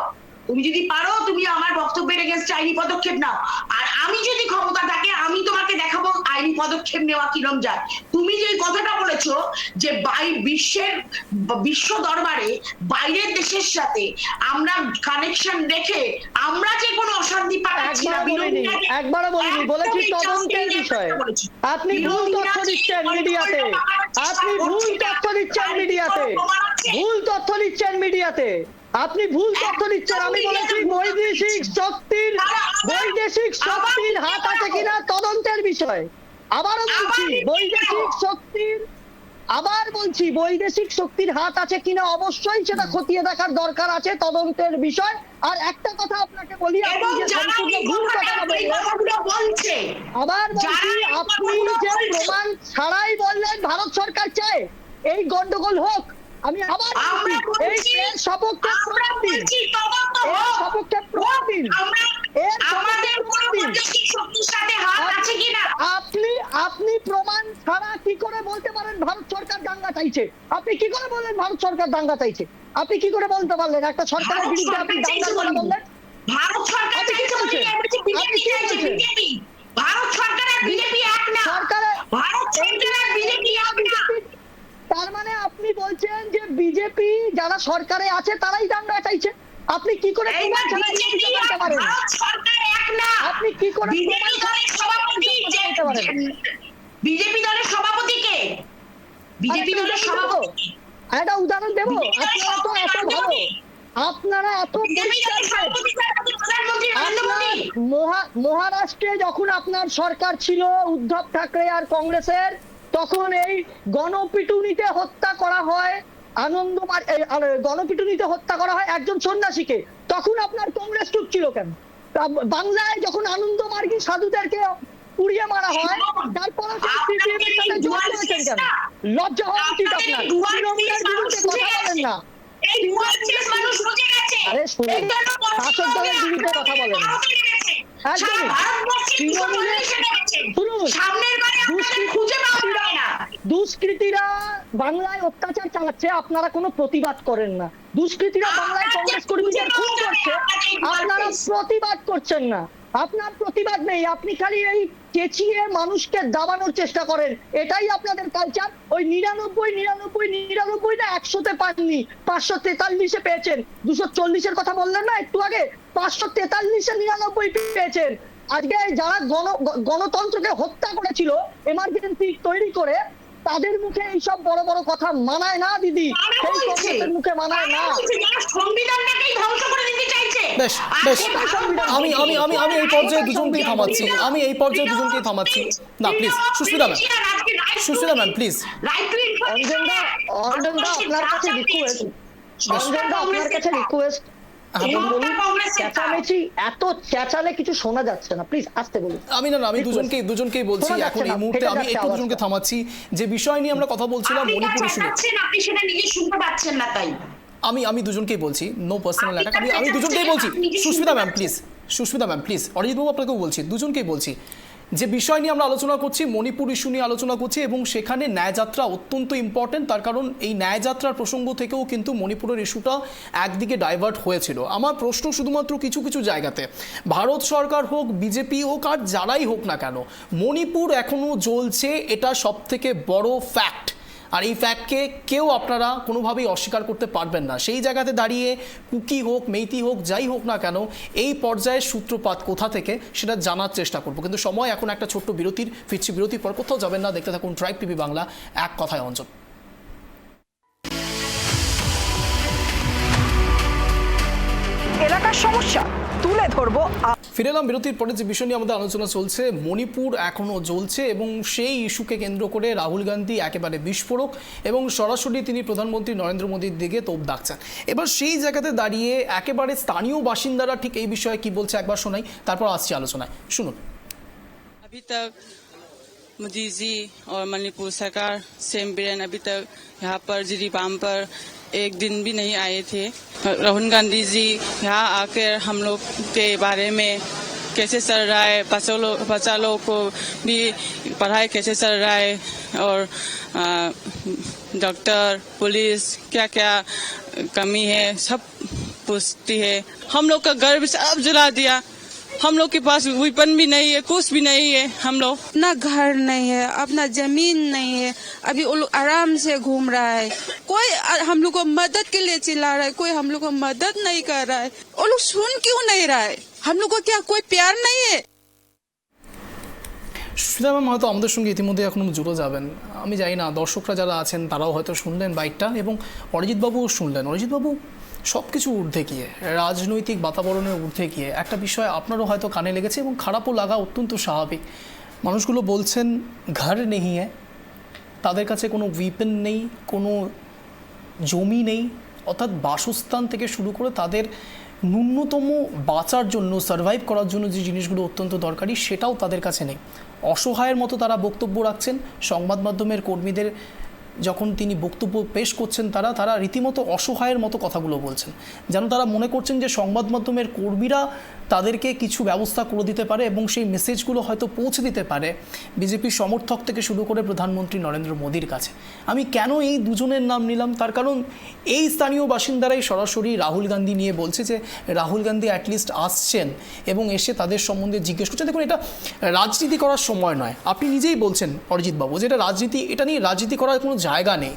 তুমি যদি পারো তুমি আমার বক্তব্যের এগেইনস্টে আইনি পদক্ষেপ নাও, আর আমি যদি ক্ষমতা থাকে আমি তোমাকে দেখাবো আইনি পদক্ষেপ নেওয়া কিরম যায়। তুমি যে কথাটা বলেছো যে বিশ্ব দরবারে বাইরের দেশের সাথে আমরা কানেকশন রেখে আমরা যে কোনো অশান্তি পাঠাচ্ছি না, একবারও বলিনি, বলেছি তদন্তের বিষয়ে। আপনি ভুল তথ্য দিচ্ছেন মিডিয়াতে, আপনি ভুল তথ্য দিচ্ছেন মিডিয়াতে, ভুল তথ্য দিচ্ছেন মিডিয়াতে, আপনি ভুল তথ্য দিচ্ছেন। আমি বলেছি বৈদেশিক শক্তির হাত আছে কিনা তদন্তের বিষয়। আবারও বলছি বৈদেশিক শক্তির হাত আছে কিনা অবশ্যই সেটা খতিয়ে দেখার দরকার আছে, তদন্তের বিষয়। আর একটা কথা আপনাকে বলি, আপনি যে সম্পূর্ণ ভুল কথা বলছেন, আবার বলছি আপনি যে প্রমাণ ছাড়াই বললেন ভারত সরকার চায় এই গন্ডগোল হোক, আমি আবার এই সপক্ষে আপনি প্রমাণ ছাড়া কি করে বলতে পারেন ভারত সরকার দাঙ্গা চাইছে? আপনি কি করে বললেন ভারত সরকার দাঙ্গা চাইছে? আপনি কি করে বলতে পারলেন একটা সরকারের বিরুদ্ধে আপনি দাঙ্গা করে বললেন? ভারত সরকার চাইছে বলে বিজেপি চাইছে, বিজেপি, ভারত সরকার আর বিজেপি এক না, ভারত সরকার আর বিজেপি এক না। তার মানে আপনি বলছেন যে বিজেপি যারা সরকারে আছে তারাই দাঙ্গা চাইছে? আপনি কি করে প্রমাণ ছাড়া বলতে পারেন? আপনি কি করে বিজেপি দলের সভাপতি কে? বিজেপি দলের সভাপতি একটা উদাহরণ দেবো। আপনারা তো এত ভালো, আপনারা এত মহারাষ্ট্রে যখন আপনার সরকার ছিল উদ্ধব ঠাকরে আর কংগ্রেসের, তখন এই গণপিটুনিতে হত্যা করা হয় গণপিটুনিতে হত্যা করা হয় একজন সন্ন্যাসীকে, তখন আপনার কংগ্রেস চুপ ছিল কেন? বাংলায় যখন আনন্দমার্গী সাধুদেরকে পুড়িয়ে মারা হয়, তারপরে কেন? লজ্জা হওয়া উচিত আপনার। তৃণমূলের বিরুদ্ধে কথা বলেন না, আরে শাসক দলের বিরুদ্ধে কথা বলেন না। দুষ্কৃতীরা বাংলায় অত্যাচার চালাচ্ছে, আপনারা কোনো প্রতিবাদ করেন না। দুষ্কৃতীরা বাংলায় কংগ্রেস কর্মীদের খুন করছে, আপনারা প্রতিবাদ করছেন না। আপনার প্রতিবাদ নেই, আপনি খালি এই চেঁচিয়ে মানুষকে দাবানোর চেষ্টা করেন, এটাই আপনাদের কালচার। ওই 99 না 100-তে পাননি, 543-এ পেয়েছেন। 240-এর কথা বললেন না একটু আগে, 543-এ 99 পেয়েছেন। আজকে যারা গণতন্ত্রকে হত্যা করেছিল এমার্জেন্সি তৈরি করে, তাদের মুখে এইসব বড় বড় কথা মানায় না দিদি, সেই কংগ্রেসের মুখে মানায় না। সংবিধানটাকেই ধ্বংস করে দিতে চাইছে। বেশ বেশ, আমি এই পর্যায়ে দুজনকেই থামাচ্ছি। না প্লিজ, সুস্মিতা ম্যাম প্লিজ। অঞ্জনদা আপনার কাছে রিকোয়েস্ট, এত চেঁচালে কিছু শোনা যাচ্ছে না, প্লিজ আসতে বলুন। আমি দুজনকেই বলছি এখন এই মুহূর্তে, আমি একটু দুজনকে থামাচ্ছি। যে বিষয় নিয়ে আমরা কথা বলছিলাম মণিপুর ইস্যু, আপনি সেটা নিজে শুনতে পাচ্ছেন না, তাই আমি দুজনকেই বলছি, নো পার্সোনাল অ্যাটাক, আমি দুজনকেই বলছি। সুস্মিতা ম্যাম প্লিজ, অরিজিৎ বাবু আপনাকেও বলছি, দুজনকেই বলছি। যে বিষয় নিয়ে আমরা আলোচনা করছি, মণিপুর ইস্যু নিয়ে আলোচনা করছি, এবং সেখানে ন্যায়যাত্রা অত্যন্ত ইম্পর্টেন্ট। তার কারণ এই ন্যায়যাত্রার প্রসঙ্গ থেকেও কিন্তু মণিপুরের ইস্যুটা একদিকে ডাইভার্ট হয়েছিল। আমার প্রশ্ন শুধুমাত্র কিছু কিছু জায়গাতে, ভারত সরকার হোক, বিজেপি হোক, আর যারাই হোক না কেন, মণিপুর এখনও জ্বলছে, এটা সবথেকে বড় ফ্যাক্ট। আর এই ফ্যাক্টকে কেউ আপনারা কোনোভাবেই অস্বীকার করতে পারবেন না। সেই জায়গাতে দাঁড়িয়ে কুকি হোক, মেইতি হোক, যাই হোক না কেন, এই পর্যায়ের সূত্রপাত কোথা থেকে সেটা জানার চেষ্টা করব। কিন্তু সময় এখন একটা ছোট্ট ফিরছি বিরতির পর, কোথাও যাবেন না, দেখতে থাকুন ট্রাইব টিভি বাংলা, এক কথায় অঞ্চল। এলাকার সমস্যা তুলে ধরবো। ফিরে এলাম বিরতির পরে। যে বিষয় নিয়ে আমাদের আলোচনা চলছে, মণিপুর এখনও জ্বলছে এবং সেই ইস্যুকে কেন্দ্র করে রাহুল গান্ধী একেবারে বিস্ফোরক এবং সরাসরি তিনি প্রধানমন্ত্রী নরেন্দ্র মোদীর দিকে তোপ দাগছেন। এবার সেই জায়গাতে দাঁড়িয়ে একেবারে স্থানীয় বাসিন্দারা ঠিক এই বিষয়ে কি বলছে একবার শোনাই, তারপর আসছি আলোচনায়, শুনুন। अभी तक मोदी जी और मणिपुर सरकार सेम बिरेन अभी तक यहाँ पर जिरीबाम पर एक दिन भी नहीं आए थे। राहुल गांधी जी यहाँ आकर हम लोग के बारे में कैसे चल रहा है, बच्चा लोग को भी पढ़ाई कैसे चल रहा है और डॉक्टर पुलिस क्या क्या कमी है सब पूछती है। हम लोग का घर भी सब जला दिया। हम लोग के पास वेपन भी नहीं है, कुछ भी नहीं है। हम लोग अपना घर नहीं है, अपना जमीन नहीं है, अभी वो लोग आराम से घूम रहा है। कोई हम लोग को मदद के लिए चिल्ला रहा है, कोई हम लोग को मदद नहीं कर रहा है। वो लोग सुन क्यों नहीं रहा है? हम लोग को क्या कोई प्यार नहीं है? সুস্মিতা ম্যাম হয়তো আমাদের সঙ্গে ইতিমধ্যে এখনো জুড়ে যাবেন, আমি জানি না দর্শকরা যারা আছেন তারাও হয়তো শুনলেন বাইকটা, এবং অরিজিৎবাবুও শুনলেন। অরিজিৎবাবু, সব কিছু ঊর্ধ্বে গিয়ে, রাজনৈতিক বাতাবরণের ঊর্ধ্বে গিয়ে একটা বিষয় আপনারও হয়তো কানে লেগেছে এবং খারাপও লাগা অত্যন্ত স্বাভাবিক। মানুষগুলো বলছেন ঘর নেই, তাদের কাছে কোনো উইপেন নেই, কোনো জমি নেই, অর্থাৎ বাসস্থান থেকে শুরু করে তাদের ন্যূনতম বাঁচার জন্য, সার্ভাইভ করার জন্য যে জিনিসগুলো অত্যন্ত দরকারি সেটাও তাদের কাছে নেই। অসহায়ের মতো তারা বক্তব্য রাখছেন। সংবাদ মাধ্যমের কর্মীদের যখন তিনি বক্তব্য পেশ করছেন তারা রীতিমতো অসহায়ের মতো কথাগুলো বলছেন, যেন তারা মনে করছেন যে সংবাদ মাধ্যমের কর্মীরা তাদেরকে কিছু ব্যবস্থা করে দিতে পারে এবং সেই মেসেজগুলো হয়তো পৌঁছে দিতে পারে বিজেপির সমর্থক থেকে শুরু করে প্রধানমন্ত্রী নরেন্দ্র মোদীর কাছে। আমি কেন এই দুজনের নাম নিলাম, তার কারণ এই স্থানীয় বাসিন্দারাই সরাসরি রাহুল গান্ধী নিয়ে বলছে যে রাহুল গান্ধী অ্যাটলিস্ট আসছেন এবং এসে তাদের সম্বন্ধে জিজ্ঞেস করছেন। দেখুন, এটা রাজনীতি করার সময় নয়, আপনি নিজেই বলছেন অরিজিৎবাবু যে এটা রাজনীতি, এটা নিয়ে রাজনীতি করার কোনো জায়গা নেই।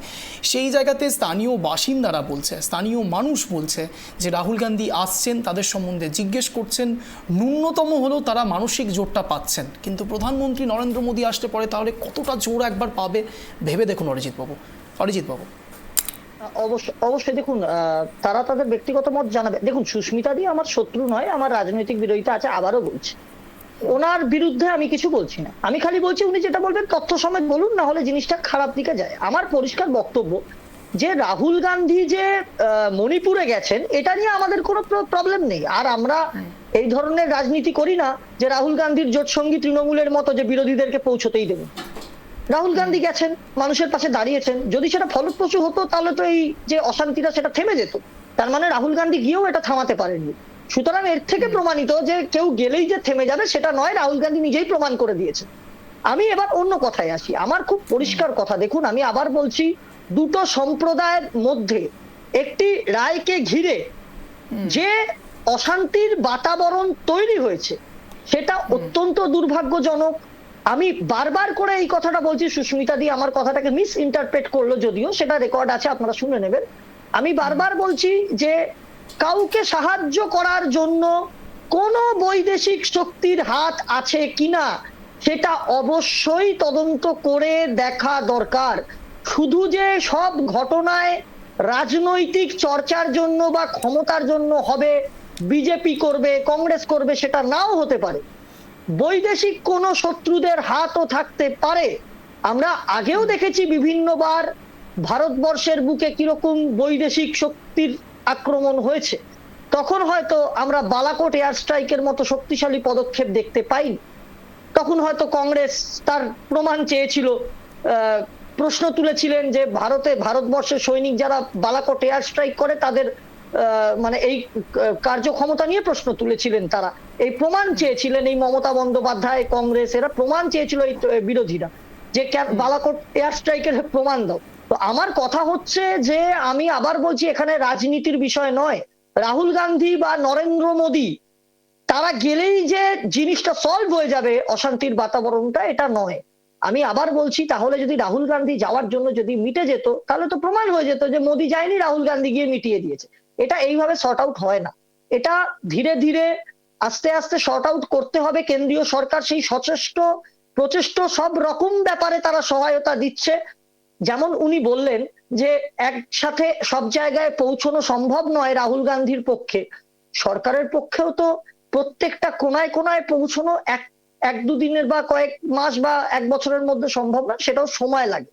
সেই জায়গাতে স্থানীয় বাসিন্দারা বলছে, স্থানীয় মানুষ বলছে যে রাহুল গান্ধী আসছেন, তাদের সম্বন্ধে জিজ্ঞেস করছেন, ন্যূনতম হলেও তারা মানসিক জোরটা পাচ্ছেন। কিন্তু প্রধানমন্ত্রী নরেন্দ্র মোদী আসতে পরে তাহলে কতটা জোর একবার পাবে ভেবে দেখুন অরিজিৎবাবু। অবশ্যই দেখুন, তারা তাদের ব্যক্তিগত মত জানাবে। দেখুন, সুস্মিতা দি আমার শত্রু নয়, আমার রাজনৈতিক বিরোধিতা আছে, আবারও বলছি। ওনার বিরুদ্ধে আমি কিছু বলছি না, আমি খালি বলছি উনি যেটা বলবেন তথ্য সমেত বলুন, না হলে জিনিসটা খারাপ দিকে যায়। আমার পরিষ্কার বক্তব্য যে রাহুল গান্ধী যে মণিপুরে গেছেন এটা নিয়ে আমাদের কোনো প্রবলেম নেই। আর আমরা এই ধরনের রাজনীতি করি না যে রাহুল গান্ধীর জোট সঙ্গী তৃণমূলের মতো যে বিরোধীদেরকে পৌঁছতেই দেবেন। রাহুল গান্ধী গেছেন, মানুষের পাশে দাঁড়িয়েছেন, যদি সেটা ফলপ্রসূ হতো তাহলে তো এই যে অশান্তিটা সেটা থেমে যেত। তার মানে রাহুল গান্ধী গিয়েও এটা থামাতে পারেননি। সুতরাং এর থেকে প্রমাণিত যে কেউ গেলেই যে থেমে যাবে সেটা নয়, রাহুল গান্ধী নিজেই প্রমাণ করে দিয়েছে। আমি এবার অন্য কথায় আসি, আমার খুব পরিষ্কার কথা। দেখুন, আমি আবার বলছি, দুটো সম্প্রদায়ের মধ্যে একটি রায়কে ঘিরে যে অশান্তির বাতাবরণ তৈরি হয়েছে সেটা অত্যন্ত দুর্ভাগ্যজনক। আমি বারবার করে এই কথাটা বলছি, সুস্মিতা দি আমার কথাটাকে মিস ইন্টারপ্রেট করলো, যদিও সেটা রেকর্ড আছে, আপনারা শুনে নেবেন। আমি বারবার বলছি যে কাউকে সাহায্য করার জন্য কোন বৈদেশিক শক্তির হাত আছে কিনা সেটা অবশ্যই তদন্ত করে দেখা দরকার। শুধু যে সব ঘটনায় রাজনৈতিক চর্চার জন্য বা ক্ষমতার জন্য হবে, বিজেপি করবে, কংগ্রেস করবে, সেটা নাও হতে পারে। বৈদেশিক কোন শত্রুদের হাতও থাকতে পারে। আমরা আগেও দেখেছি বিভিন্নবার ভারতবর্ষের বুকে কিরকম বৈদেশিক শক্তির আক্রমণ হয়েছে। তখন হয়তো আমরা বালাকোট এয়ার স্ট্রাইকের মতো শক্তিশালী পদক্ষেপ দেখতে পাইনি। তখন হয়তো কংগ্রেস তার প্রমাণ চেয়েছিল, প্রশ্ন তুলেছিলেন যে ভারতবর্ষের সৈনিক যারা বালাকোট এয়ার স্ট্রাইক করে তাদের মানে এই কার্যক্ষমতা নিয়ে প্রশ্ন তুলেছিলেন। তারা এই প্রমাণ চেয়েছিলেন, এই মমতা বন্দ্যোপাধ্যায়, কংগ্রেস, এরা প্রমাণ চেয়েছিল, এই বিরোধীরা, যে বালাকোট এয়ার স্ট্রাইকের প্রমাণ দাও। তো আমার কথা হচ্ছে যে আমি আবার বলছি, এখানে রাজনীতির বিষয় নয়। রাহুল গান্ধী বা নরেন্দ্র মোদী তারা গেলেই যে জিনিসটা সলভ হয়ে যাবে অশান্তির বাতাবরণটা, এটা নয়। আমি আবার বলছি, তাহলে যদি রাহুল গান্ধী যাওয়ার জন্য যদি মিটে যেত তাহলে তো প্রমাণ হয়ে যেত যে মোদী যায়নি, রাহুল গান্ধী গিয়ে মিটিয়ে দিয়েছে। এটা এইভাবে শর্ট আউট হয় না, এটা ধীরে ধীরে আস্তে আস্তে শর্ট আউট করতে হবে। কেন্দ্রীয় সরকার সেই প্রচেষ্টা সব রকম ব্যাপারে তারা সহায়তা দিচ্ছে। যেমন উনি বললেন যে একসাথে সব জায়গায় পৌঁছানো সম্ভব নয় রাহুল গান্ধীর পক্ষে, সরকারের পক্ষেও তো প্রত্যেকটা কোনায় কোনায় পৌঁছানো এক দুদিনের বা কয়েক মাস বা এক বছরের মধ্যে সম্ভব না, সেটাও সময় লাগে।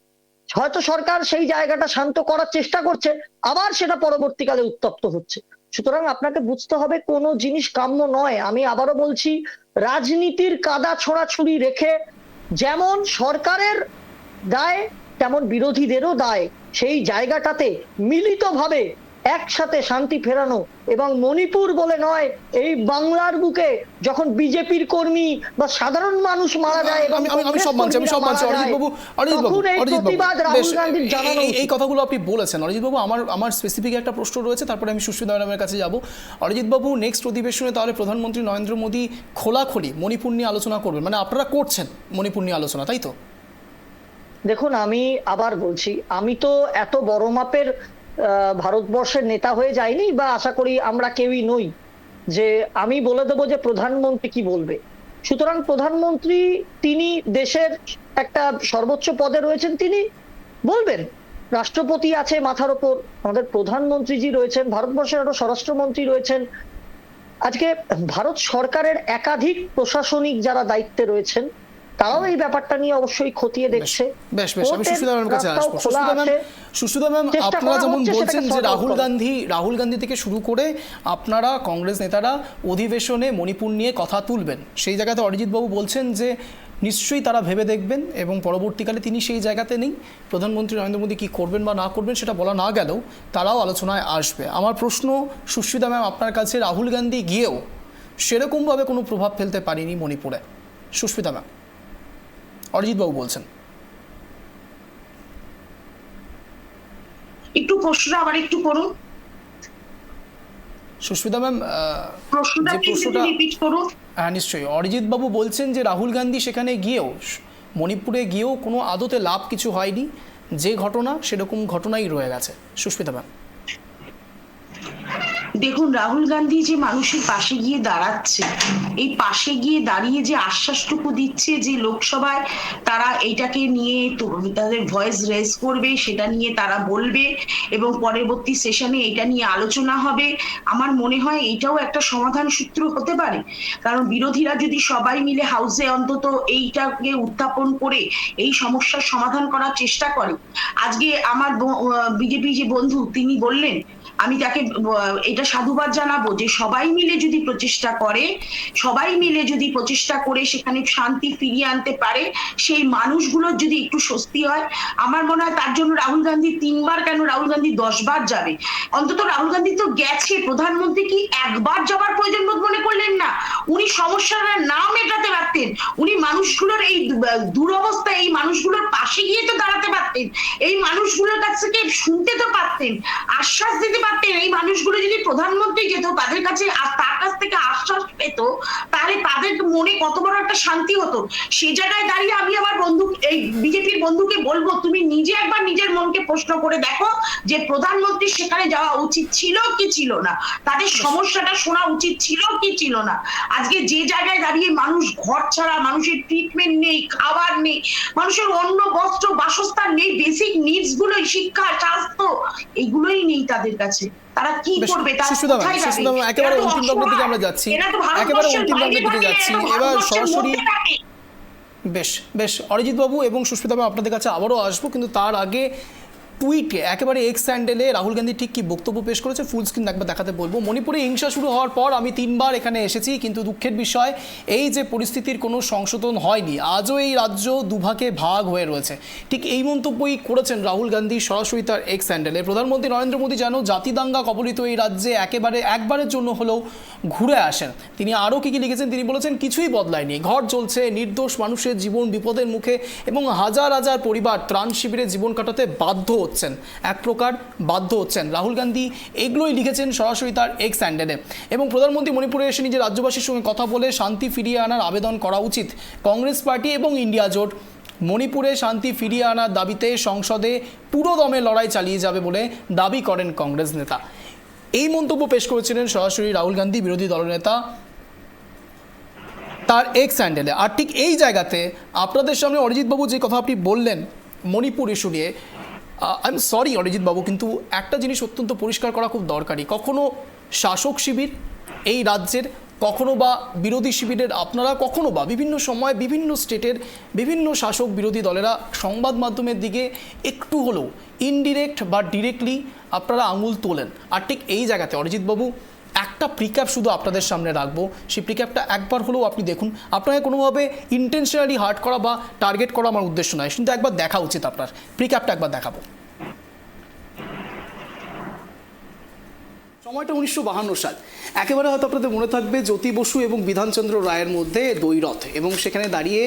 হয়তো সরকার সেই জায়গাটা শান্ত করার চেষ্টা করছে, আবার সেটা পরবর্তীকালে উত্তপ্ত হচ্ছে। সুতরাং আপনাকে বুঝতে হবে কোনো জিনিস কাম্য নয়। আমি আবারও বলছি, রাজনীতির কাদা ছোড়াছুড়ি রেখে যেমন সরকারের দায় তেমন বিরোধীদেরও দায় সেই জায়গাটাতে মিলিতভাবে একসাথে শান্তি ফেরানো। এবং মণিপুর বলে নয়, এই বাংলার বুকে যখন বিজেপির কর্মী বা সাধারণ মানুষ মারা যায় এবং আমি সব মানছি অরিজিৎ বাবু, রাহুল গান্ধীর জানানো এই কথাগুলো আপনি বলেছেন অরিজিৎ বাবু। আমার স্পেসিফিক একটা প্রশ্ন রয়েছে, তারপরে আমি সুস্মিতা ম্যাডামের কাছে যাব। অরিজিৎ বাবু, নেক্সট অধিবেশনে তাহলে প্রধানমন্ত্রী নরেন্দ্র মোদী খোলাখুলি মণিপুর নিয়ে আলোচনা করবেন, মানে আপনারা করছেন মণিপুর নিয়ে আলোচনা, তাই তো? দেখুন, আমি আবার বলছি, আমি তো এত বড় মাপের ভারতবর্ষের নেতা হয়ে যায়নি, বা আশা করি আমরা কেউই নই যে আমি বলে দেবো যে প্রধানমন্ত্রী কি বলবে। সুতরাং প্রধানমন্ত্রী তিনি দেশের একটা সর্বোচ্চ পদে রয়েছেন, তিনি বলবেন। রাষ্ট্রপতি আছে মাথার ওপর, আমাদের প্রধানমন্ত্রীজি রয়েছেন, ভারতবর্ষের আরো স্বরাষ্ট্রমন্ত্রী রয়েছেন। আজকে ভারত সরকারের একাধিক প্রশাসনিক যারা দায়িত্বে রয়েছেন তারাও এই ব্যাপারটা নিয়ে অবশ্যই খতিয়ে দেখছে। বেশ বেশ, আমি সুস্মিতা ম্যামের কাছে আসবো। সুস্মিতা ম্যাম, আপনারা যেমন বলছেন যে রাহুল গান্ধী থেকে শুরু করে আপনারা কংগ্রেস নেতারা অধিবেশনে মণিপুর নিয়ে কথা তুলবেন, সেই জায়গাতে অরিজিৎ বাবু বলছেন যে নিশ্চয়ই তারা ভেবে দেখবেন এবং পরবর্তীকালে তিনি সেই জায়গাতে নেই। প্রধানমন্ত্রী নরেন্দ্র মোদী কী করবেন বা না করবেন সেটা বলা না গেলেও তারাও আলোচনায় আসবে। আমার প্রশ্ন সুস্মিতা ম্যাম আপনার কাছে, রাহুল গান্ধী গিয়েও সেরকমভাবে কোনো প্রভাব ফেলতে পারেনি মণিপুরে। সুস্মিতা ম্যাম, অরিজিৎ বাবু বলছেন। একটু প্রশ্নটা আবার একটু করুন সুস্মিতা ম্যাম, প্রশ্নটা রিপিট করুন। হ্যাঁ নিশ্চয়ই। অরিজিৎ বাবু বলছেন যে রাহুল গান্ধী সেখানে গিয়েও মণিপুরে গিয়েও কোনো আদতে লাভ কিছু হয়নি, যে ঘটনা সেরকম ঘটনাই রয়ে গেছে। সুস্মিতা ম্যাম, দেখুন, রাহুল গান্ধী যে মানুষের পাশে গিয়ে দাঁড়াচ্ছে, এই পাশে গিয়ে দাঁড়িয়ে যে আশ্বাসটুকু দিচ্ছে যে লোকসভায় তারা এইটাকে নিয়ে তাদের ভয়েস রেজ করবে, সেটা নিয়ে তারা বলবে এবং পরবর্তী সেশনে এটা নিয়ে আলোচনা হবে, আমার মনে হয় এটাও একটা সমাধান সূত্র হতে পারে। কারণ বিরোধীরা যদি সবাই মিলে হাউসে অন্তত এইটাকে উত্থাপন করে এই সমস্যার সমাধান করার চেষ্টা করে। আজকে আমার বিজেপি যে বন্ধু তিনি বললেন, আমি তাকে এটা সাধুবাদ জানাবো যে সবাই মিলে যদি প্রচেষ্টা করে সেখানে শান্তি ফিরিয়ে আনতে পারে, সেই মানুষগুলোর যদি একটু স্বস্তি হয়, আমার মনে হয় তার জন্য রাহুল গান্ধী 3 বার কেন, রাহুল গান্ধী 10 বার যাবে। অন্তত রাহুল গান্ধী তো গেছে, প্রধানমন্ত্রী কি একবার যাবার প্রয়োজন বোধ মনে করলেন না? উনি সমস্যার না মেটাতে পারতেন, উনি মানুষগুলোর এই দুরবস্থা, এই মানুষগুলোর পাশে গিয়ে তো দাঁড়াতে পারতেন, এই মানুষগুলোর কাছ থেকে শুনতে তো পারতেন, আশ্বাস দিতে পারতেন। এই মানুষগুলো যদি প্রধানমন্ত্রী যেত, তাদের কাছে তার কাছ থেকে আশ্বাস পেত, তাহলে তাদের মনে কত বড় একটা শান্তি হতো। সেই জায়গায় দাঁড়িয়ে আমি আমার বন্ধু, এই বিজেপির বন্ধুকে বলবো, তুমি নিজে একবার নিজের মনকে প্রশ্ন করে দেখো যে প্রধানমন্ত্রী সেখানে যাওয়া উচিত ছিল কি ছিল না, তাদের সমস্যাটা শোনা উচিত ছিল কি ছিল না। আজকে যে জায়গায় দাঁড়িয়ে মানুষ ঘর ছাড়া, মানুষের ট্রিটমেন্ট নেই, খাবার নেই, মানুষের অন্ন বস্ত্র বাসস্থান নেই, বেসিক নিডস গুলোই, শিক্ষা স্বাস্থ্য এগুলোই নেই তাদের কাছে, তারা কি করবে? একেবারে অন্তিম পর্বের দিকে আমরা যাচ্ছি, এবার সরাসরি বেশ অরিজিৎ বাবু এবং সুস্মিতা ম্যাম আপনাদের কাছে আবারও আসবো, কিন্তু তার আগে টুইটে একেবারে এক্স হ্যান্ডেলে রাহুল গান্ধী ঠিক কি বক্তব্য পেশ করেছে ফুল স্ক্রিন একবার দেখাতে বলবো। মণিপুরে হিংসা শুরু হওয়ার পর আমি 3 বার এখানে এসেছি, কিন্তু দুঃখের বিষয় এই যে পরিস্থিতির কোনো সংশোধন হয়নি, আজও এই রাজ্য দুভাগে ভাগ হয়ে রয়েছে। ঠিক এই মন্তব্যই করেছেন রাহুল গান্ধী সরাসরি তার এক্স হ্যান্ডেলে। প্রধানমন্ত্রী নরেন্দ্র মোদী যেন জাতিদাঙ্গা কবলিত এই রাজ্যে একবারের জন্য হলেও ঘুরে আসেন। তিনি আরও কী লিখেছেন, তিনি বলেছেন কিছুই বদলায়নি, ঘর চলছে, নির্দোষ মানুষের জীবন বিপদের মুখে এবং হাজার হাজার পরিবার ত্রাণ শিবিরে জীবন কাটাতে বাধ্য হচ্ছেন, এক প্রকার বাধ্য হচ্ছেন। রাহুল গান্ধী এগুলোই লিখেছেন সরাসরি তার এক্স হ্যান্ডেলে। এবং প্রধানমন্ত্রী মণিপুরে এসে নিজের রাজ্যবাসীর সঙ্গে কথা বলে শান্তি ফিরিয়ে আনার আবেদন করা উচিত। কংগ্রেস পার্টি এবং ইন্ডিয়া জোট মণিপুরে শান্তি ফিরিয়ে আনার দাবিতে সংসদে পুরো দমে লড়াই চালিয়ে যাবে বলে দাবি করেন কংগ্রেস নেতা। এই মন্তব্য পেশ করেছিলেন সরাসরি রাহুল গান্ধী, বিরোধী দলনেতা, তার এক্স হ্যান্ডেলে। আর ঠিক এই জায়গাতে আপনাদের সামনে অরিজিৎবাবু যে কথা আপনি বললেন মণিপুর ইস্যু নিয়ে, আই এম সরি অরিজিৎ বাবু, কিন্তু একটা জিনিস অত্যন্ত পরিষ্কার করা খুব দরকারি। কখনো শাসক শিবির এই রাজ্যের, কখনো বা বিরোধী শিবিরের আপনারা, কখনো বা বিভিন্ন সময় বিভিন্ন স্টেটের বিভিন্ন শাসক বিরোধী দলেরা সংবাদ মাধ্যমের দিকে একটু হলেও ইনডিরেক্ট বা ডিরেক্টলি আপনারা আঙুল তোলেন। আর ঠিক এই জায়গাতে অরিজিৎবাবু একটা প্রিক্যাপ শুধু আপনাদের সামনে রাখবো, সেই প্রিক্যাপটা একবার হলেও আপনি দেখুন। আপনাকে কোনোভাবে ইন্টেনশনালি হার্ট করা বা টার্গেট করা আমার উদ্দেশ্য নয়, কিন্তু একবার দেখা উচিত আপনার। প্রিক্যাপটা একবার দেখাবো। সময়টা 1952 সাল। একেবারে হয়তো আপনাদের মনে থাকবে জ্যোতি বসু এবং বিধানচন্দ্র রায়ের মধ্যে দ্বৈরথ, এবং সেখানে দাঁড়িয়ে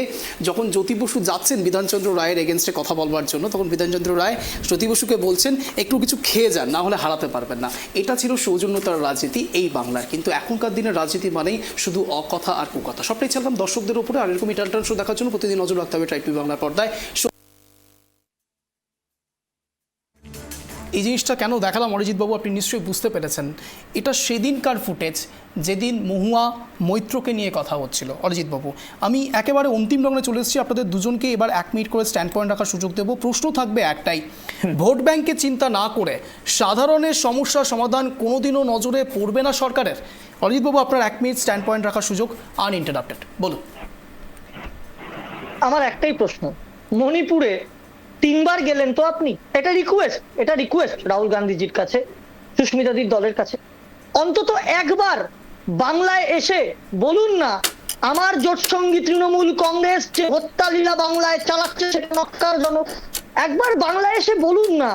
যখন জ্যোতি বসু যাচ্ছেন বিধানচন্দ্র রায়ের এগেনস্টে কথা বলবার জন্য, তখন বিধানচন্দ্র রায় জ্যোতি বসুকে বলছেন একটু কিছু খেয়ে যান, না হলে হারাতে পারবেন না। এটা ছিল সৌজন্যতার রাজনীতি এই বাংলার। কিন্তু এখনকার দিনের রাজনীতি মানেই শুধু অকথা আর কুকথা। সবটাই চাইলাম দর্শকদের উপরে। আর এরকম টান শো দেখার জন্য প্রতিদিন নজর রাখতে হবে ট্রাইব টিভি বাংলার পর্দায়। এই জিনিসটা কেন দেখালাম অরিজিৎবাবু, আপনি নিশ্চয়ই বুঝতে পেরেছেন। এটা সেদিনকার ফুটেজ যেদিন মহুয়া মৈত্রকে নিয়ে কথা হচ্ছিল। অরিজিৎবাবু, আমি একেবারে অন্তিম রঙে চলে এসেছি। আপনাদের দুজনকে এবার 1 মিনিট করে স্ট্যান্ড পয়েন্ট রাখার সুযোগ দেবো। প্রশ্ন থাকবে একটাই, ভোট ব্যাংকে চিন্তা না করে সাধারণের সমস্যার সমাধান কোনোদিনও নজরে পড়বে না সরকারের? অরিজিৎবাবু, আপনার 1 মিনিট স্ট্যান্ড পয়েন্ট রাখার সুযোগ, আনইন্টারাপ্টেড, বলুন। আমার একটাই প্রশ্ন, মণিপুরে 3 বার গেলেন তো আপনি, এটা রিকোয়েস্ট রাহুল গান্ধীজির কাছে, সুস্মিতাদির দলের কাছে, অন্তত একবার বাংলায় এসে বলুন না আমার জোট সঙ্গী তৃণমূল কংগ্রেস যে হত্যা লীলা বাংলায় চালাচ্ছে সেটা নক্কারজনক। একবার বাংলায় এসে বলুন না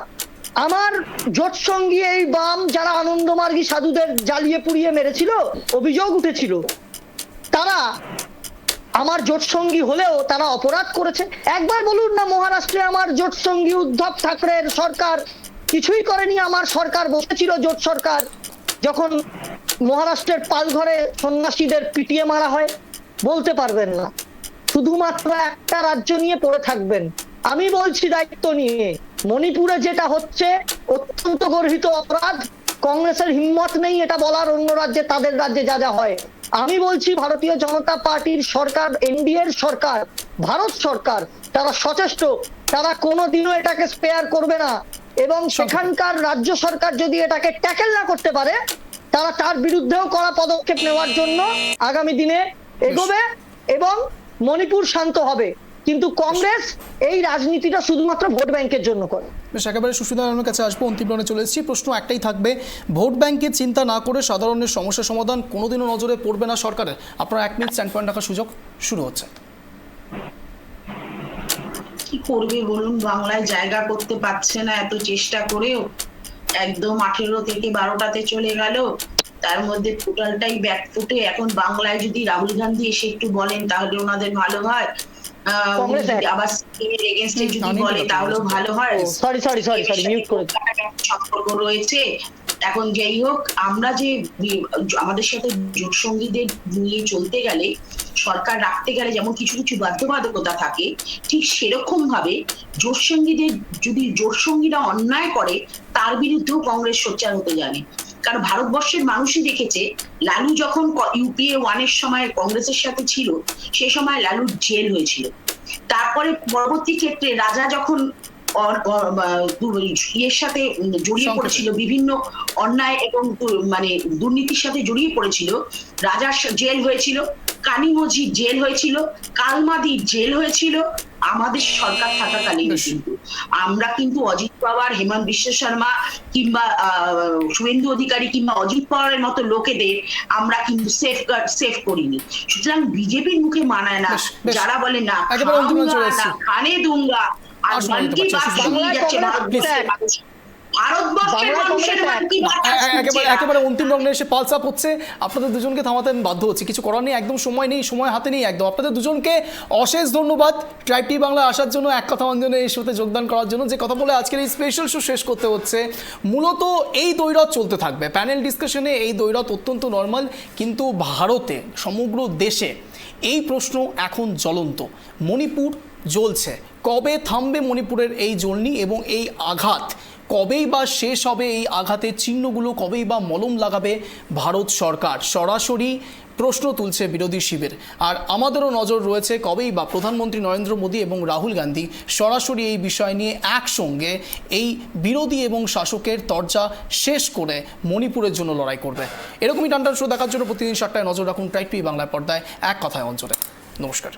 আমার জোট সঙ্গী এই বাম যারা আনন্দমার্গী সাধুদের জ্বালিয়ে পুড়িয়ে মেরেছিল, অভিযোগ উঠেছিল, তারা আমার জোট সঙ্গী হলেও তারা অপরাধ করেছে। একবার বলুন না মহারাষ্ট্রে আমার জোট সঙ্গী উদ্ধব ঠাকরের সরকার কিছুই করেনি, আমার সরকার বসেছিল জোট সরকার, যখন মহারাষ্ট্রের পালঘরে সন্ন্যাসীদের পিটিয়ে মারা হয়। বলতে পারবেন না, শুধুমাত্র একটা রাজ্য নিয়ে পড়ে থাকবেন। আমি বলছি দায়িত্ব নিয়ে, মণিপুরে যেটা হচ্ছে অত্যন্ত গর্হিত অপরাধ। কংগ্রেসের হিম্মত নেই এটা বলার অন্য রাজ্যে তাদের রাজ্যে যা যা হয়। আমি বলছি ভারতীয় জনতা পার্টির সরকার, এনডিএর সরকার, ভারত সরকার, তারা সচেষ্ট, তারা কোনোদিনও এটাকে স্পেয়ার করবে না। এবং সেখানকার রাজ্য সরকার যদি এটাকে ট্যাকেল না করতে পারে, তারা তার বিরুদ্ধেও কড়া পদক্ষেপ নেওয়ার জন্য আগামী দিনে এগোবে এবং মণিপুর শান্ত হবে। কিন্তু কংগ্রেস এই রাজনীতিটা শুধুমাত্র ভোট ব্যাংকের জন্য করে। বেশ, একেবারে সুস্মিতা ম্যামের কাছে আসবো, অন্তিম রণে চলে এসেছি। প্রশ্ন একটাই থাকবে, ভোট ব্যাংকের চিন্তা না করে সাধারণের সমস্যা সমাধান কোনোদিনও নজরে পড়বে না সরকারের? আপনার 1 মিনিট স্ট্যান্ড পয়েন্ট রাখার সুযোগ শুরু হচ্ছে। কি করবে বলুন, বাংলায় জায়গা করতে পারছে না, এত চেষ্টা করেও একদম 18 থেকে 12টাতে চলে গেল, তার মধ্যে টোটালটাই ব্যাকফুটে। এখন বাংলায় যদি রাহুল গান্ধী এসে একটু বলেন তাহলে ওনাদের ভালো হয়, আবার এগেইনস্টে যদি বলে তাহলেও ভালো হয়। সরি মিউট করে সম্পর্ক রয়েছে। এখন যাই হোক, আমরা যে আমাদের সাথে জোট সঙ্গীদের নিয়ে চলতে গেলে, সরকার রাখতে গেলে যেমন কিছু কিছু বাধ্যবাধকতা থাকে, ঠিক সেরকম ভাবে জোট সঙ্গীদের যদি জোট সঙ্গীরা অন্যায় করে তার বিরুদ্ধেও কংগ্রেস সোচ্চার হতে জানে। কারণ ভারতবর্ষের মানুষই দেখেছে, লালু যখন ইউপিএ 1 এর সময় কংগ্রেসের সাথে ছিল, সে সময় লালুর জেল হয়েছিল। তারপরে পরবর্তী ক্ষেত্রে রাজা যখন ইয়ের সাথে জড়িয়ে পড়েছিল, বিভিন্ন অন্যায় এবং মানে দুর্নীতির সাথে জড়িয়ে পড়েছিল, রাজার জেল হয়েছিল, কানি মজির জেল হয়েছিল, কালমাদির জেল হয়েছিল আমাদের সরকার থাকাকালীন। কিন্তু আমরা কিন্তু অজিত পাওয়ার, হেমন্ত বিশ্ব শর্মা কিংবা শুভেন্দু অধিকারী কিংবা অজিত পাওয়ারের মতো লোকেদের আমরা কিন্তু সেফ করিনি। সুতরাং বিজেপির মুখে মানায় না যারা বলে না খানে দুঙ্গা, আর মন কি বাত শুনিয়ে যাচ্ছে ভারতবর্ষের মানুষের মন কি বাত। একেবারে অন্তিম রঙে এসে পালস আপ হচ্ছে, আপনাদের দুজনকে থামাতে আমি বাধ্য হচ্ছি, কিছু করার নেই, একদম সময় নেই, সময় হাতে নেই একদম। আপনাদের দুজনকে অশেষ ধন্যবাদ ট্রাইব টিভি বাংলায় আসার জন্য, এক কথা অঞ্জনে এই শোতে যোগদান করার জন্য। যে কথা বলে আজকের এই স্পেশাল শো শেষ করতে হচ্ছে, মূলত এই দ্বৈরথ চলতে থাকবে, প্যানেল ডিসকাশনে এই দ্বৈরথ অত্যন্ত নর্মাল, কিন্তু ভারতে সমগ্র দেশে এই প্রশ্ন এখন জ্বলন্ত। মণিপুর জ্বলছে, কবে থামবে মণিপুরের এই জ্বলনি এবং এই আঘাত? কবেই বা শেষ হবে এই আঘাতের চিহ্নগুলো, কবেই বা মলম লাগাবে ভারত সরকার? সরাসরি প্রশ্ন তুলছে বিরোধী শিবির। আর আমাদেরও নজর রয়েছে কবেই বা প্রধানমন্ত্রী নরেন্দ্র মোদী এবং রাহুল গান্ধী সরাসরি এই বিষয় নিয়ে একসঙ্গে এই বিরোধী এবং শাসকের তরজা শেষ করে মণিপুরের জন্য লড়াই করবে। এরকমই টানটান শো দেখার জন্য প্রতিদিন 7টায় নজর রাখুন ট্রাইব টিভি বাংলার পর্দায়, এক কথায় অঞ্চলে। নমস্কার।